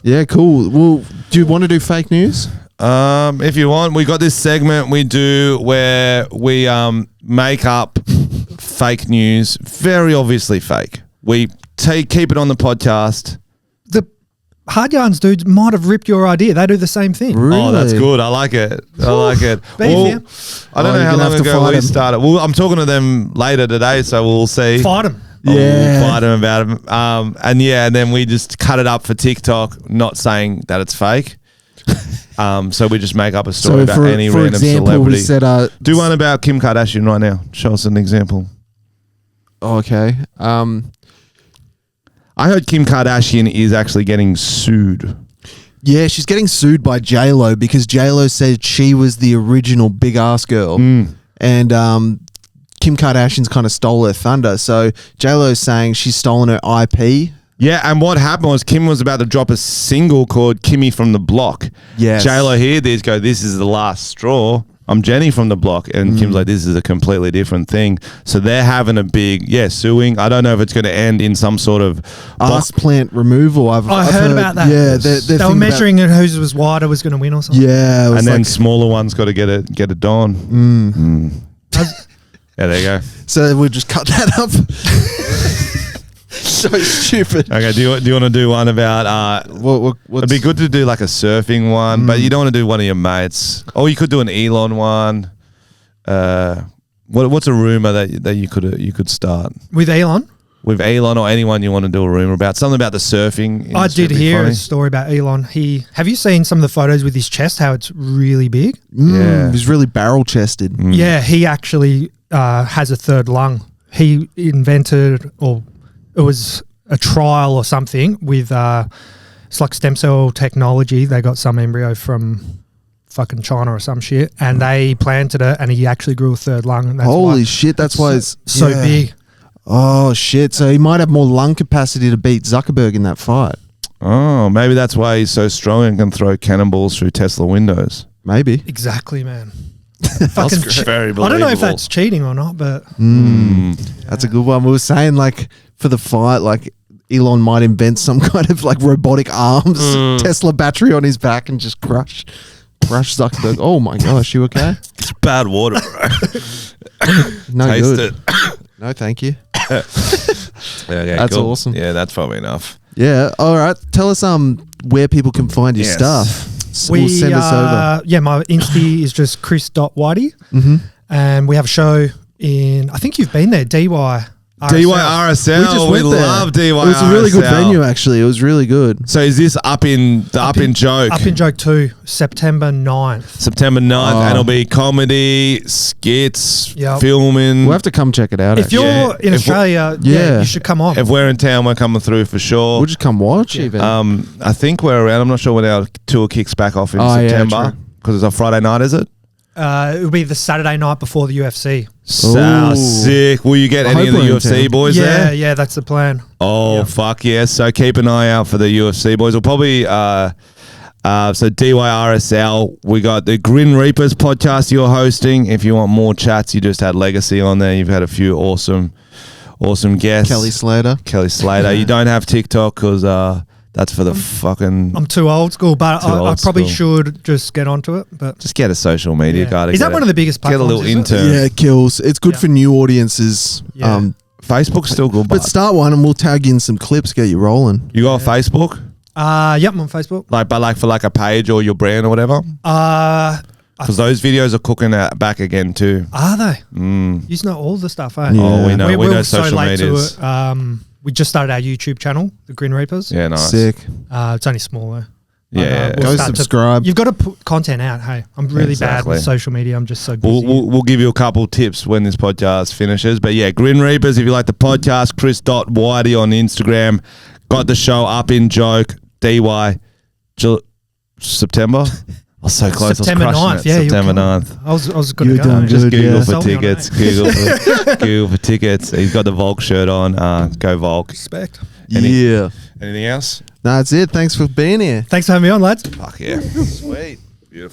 Speaker 1: Yeah, cool. Well, do you want to do fake news?
Speaker 2: If you want, we got this segment we do where we make up fake news, very obviously fake. We keep it on the podcast.
Speaker 3: Hard Yarns dudes might have ripped your idea. They do the same thing.
Speaker 1: Really?
Speaker 2: Oh, that's good. I like it. I like it.
Speaker 3: Beef,
Speaker 2: Well,
Speaker 3: yeah.
Speaker 2: I don't know
Speaker 1: you're
Speaker 2: how
Speaker 1: gonna
Speaker 2: long
Speaker 1: have to
Speaker 2: ago
Speaker 1: fight
Speaker 2: we
Speaker 1: him.
Speaker 2: started. Well, I'm talking to them later today, so we'll see.
Speaker 3: Fight them.
Speaker 2: We'll
Speaker 1: Yeah.
Speaker 2: fight them about it. And then we just cut it up for TikTok, not saying that it's fake. So we just make up a story about any
Speaker 1: for
Speaker 2: random
Speaker 1: example,
Speaker 2: celebrity.
Speaker 1: we said,
Speaker 2: Do one about Kim Kardashian right now. Show us an example.
Speaker 1: okay.
Speaker 2: I heard Kim Kardashian is actually getting sued.
Speaker 1: Yeah, she's getting sued by J-Lo because J-Lo said she was the original big ass girl. And Kim Kardashian's kind of stole her thunder. So J-Lo's saying she's stolen her IP.
Speaker 2: Yeah, and what happened was Kim was about to drop a single called Kimmy from the Block.
Speaker 1: Yes.
Speaker 2: J-Lo heard this, this is the last straw. I'm Jenny from the Block. And Kim's like, this is a completely different thing. So they're having a big, suing. I don't know if it's going to end in some sort of
Speaker 1: Ass plant removal. I've
Speaker 3: heard about that.
Speaker 1: Yeah,
Speaker 3: They were
Speaker 1: thinking
Speaker 3: measuring whose was wider was going to win or something.
Speaker 1: Yeah, it was
Speaker 2: and then
Speaker 1: like-
Speaker 2: smaller ones got to get it done. Yeah, there you go.
Speaker 1: so we'll just cut that up. So stupid.
Speaker 2: Okay, do you want to do one about it'd be good to do like a surfing one, but you don't want to do one of your mates. Or you could do an Elon one. What's a rumor that you could start
Speaker 3: With Elon?
Speaker 2: with Elon or anyone you want to do a rumor about? Something about the surfing.
Speaker 3: I
Speaker 2: industry
Speaker 3: did
Speaker 2: would be
Speaker 3: hear
Speaker 2: funny.
Speaker 3: a story about Elon. Have you seen some of the photos with his chest, how it's really big?
Speaker 2: Yeah.
Speaker 1: He's really barrel chested.
Speaker 3: Yeah, he actually has a third lung. He invented, or it was a trial or something with, it's like stem cell technology. They got some embryo from fucking China or some shit, and they planted it, and he actually grew a third lung. And that's
Speaker 1: Holy
Speaker 3: why
Speaker 1: shit, that's why it's
Speaker 3: so
Speaker 1: yeah.
Speaker 3: big.
Speaker 1: Oh shit, so he might have more lung capacity to beat Zuckerberg in that fight.
Speaker 2: Oh, maybe that's why he's so strong and can throw cannonballs through Tesla windows.
Speaker 1: Maybe.
Speaker 3: Exactly, man.
Speaker 2: That's very
Speaker 3: I don't know if
Speaker 2: believable.
Speaker 3: that's cheating or not, but
Speaker 1: That's a good one. We were saying like for the fight, like Elon might invent some kind of like robotic arms, Tesla battery on his back and just crush Zuckerberg. Oh my gosh, you okay?
Speaker 2: It's bad water, bro.
Speaker 1: No
Speaker 2: Taste
Speaker 1: good.
Speaker 2: it.
Speaker 1: No, thank you.
Speaker 2: Okay,
Speaker 1: That's
Speaker 2: cool.
Speaker 1: awesome.
Speaker 2: Yeah, that's probably enough.
Speaker 1: Yeah. All right. Tell us where people can find your
Speaker 2: Yes.
Speaker 1: stuff. We'll send us over.
Speaker 3: Yeah, my Insta is just chris.whitey. And we have a show in, I think you've been there, DY.
Speaker 2: DYRSL.
Speaker 1: We just went there.
Speaker 2: love DYRSL.
Speaker 1: It was a really good venue, actually. It was really good.
Speaker 2: So is this up in joke?
Speaker 3: Up in Joke 2, September 9th.
Speaker 2: September 9th,
Speaker 1: Oh.
Speaker 2: and it'll be comedy, skits,
Speaker 3: Yep.
Speaker 2: filming.
Speaker 1: We'll have to come check it out.
Speaker 3: If
Speaker 1: actually.
Speaker 3: you're
Speaker 2: Yeah.
Speaker 3: in
Speaker 2: If
Speaker 3: Australia,
Speaker 1: Yeah.
Speaker 3: you should come on.
Speaker 2: If we're in town, we're coming through for sure.
Speaker 1: We'll just come watch even.
Speaker 2: I think we're around. I'm not sure when our tour kicks back off in
Speaker 1: Oh, yeah,
Speaker 2: September
Speaker 1: true.
Speaker 2: because it's a Friday night, is it?
Speaker 3: It'll be the Saturday night before the UFC.
Speaker 2: So
Speaker 1: Ooh.
Speaker 2: sick. Will you get
Speaker 1: I
Speaker 2: any
Speaker 1: hope
Speaker 2: of the
Speaker 1: we're in
Speaker 2: UFC
Speaker 1: town.
Speaker 2: boys
Speaker 3: yeah,
Speaker 2: there?
Speaker 3: yeah, that's the plan.
Speaker 2: Oh,
Speaker 3: Yeah.
Speaker 2: fuck yes. So keep an eye out for the UFC boys. We'll probably, so DYRSL, we got the Grin Reapers podcast you're hosting. If you want more chats, you just had Legacy on there. You've had a few awesome guests.
Speaker 1: Kelly Slater.
Speaker 2: You don't have TikTok because that's for the fucking...
Speaker 3: I'm too old school, but
Speaker 2: Too
Speaker 3: I
Speaker 2: old
Speaker 3: probably
Speaker 2: school.
Speaker 3: should just get onto it. But
Speaker 2: Just get a social media
Speaker 3: yeah.
Speaker 2: guy.
Speaker 3: Is that one of the biggest
Speaker 2: Get a
Speaker 3: platforms?
Speaker 2: little
Speaker 3: is it?
Speaker 2: intern.
Speaker 1: Yeah, it kills. It's good
Speaker 3: Yeah.
Speaker 1: for new audiences.
Speaker 3: Yeah.
Speaker 2: Facebook's still good,
Speaker 1: But start one and we'll tag in some clips, get you rolling.
Speaker 2: you got Facebook?
Speaker 3: Yep, I'm on Facebook.
Speaker 2: But for like a page or your brand or whatever? Because those videos are cooking out back again too.
Speaker 3: Are they? You know all the stuff, eh?
Speaker 1: Yeah.
Speaker 2: Oh, we know. We
Speaker 3: We're
Speaker 2: know
Speaker 3: so
Speaker 2: social
Speaker 3: late
Speaker 2: medias.
Speaker 3: to it. We just started our YouTube channel, the Grin Reapers.
Speaker 2: Yeah, nice.
Speaker 1: Sick.
Speaker 3: It's only small though.
Speaker 2: Yeah.
Speaker 1: Go
Speaker 3: start to-
Speaker 1: subscribe.
Speaker 3: You've got to put content out. Hey, I'm really bad
Speaker 2: Exactly.
Speaker 3: with social media. I'm just so busy.
Speaker 2: We'll give you a couple tips when this podcast finishes. But yeah, Grin Reapers, if you like the podcast, Chris.Whitey on Instagram. Got the show up in joke, DY, September. I was so close.
Speaker 3: September
Speaker 2: I was crushing
Speaker 3: 9th.
Speaker 2: it.
Speaker 3: Yeah,
Speaker 2: September
Speaker 3: you're
Speaker 2: 9th.
Speaker 3: I was going to
Speaker 1: You're
Speaker 3: go.
Speaker 1: done
Speaker 2: Just
Speaker 1: good,
Speaker 2: Google
Speaker 1: yeah.
Speaker 2: for
Speaker 3: Sold me on
Speaker 2: tickets.
Speaker 3: it.
Speaker 2: Google for tickets. He's got the Volk shirt on. Go Volk.
Speaker 3: Respect.
Speaker 1: Yeah.
Speaker 2: Anything else?
Speaker 1: No, that's it. Thanks for being here.
Speaker 3: Thanks for having me on, lads.
Speaker 2: Fuck yeah. Sweet. Beautiful.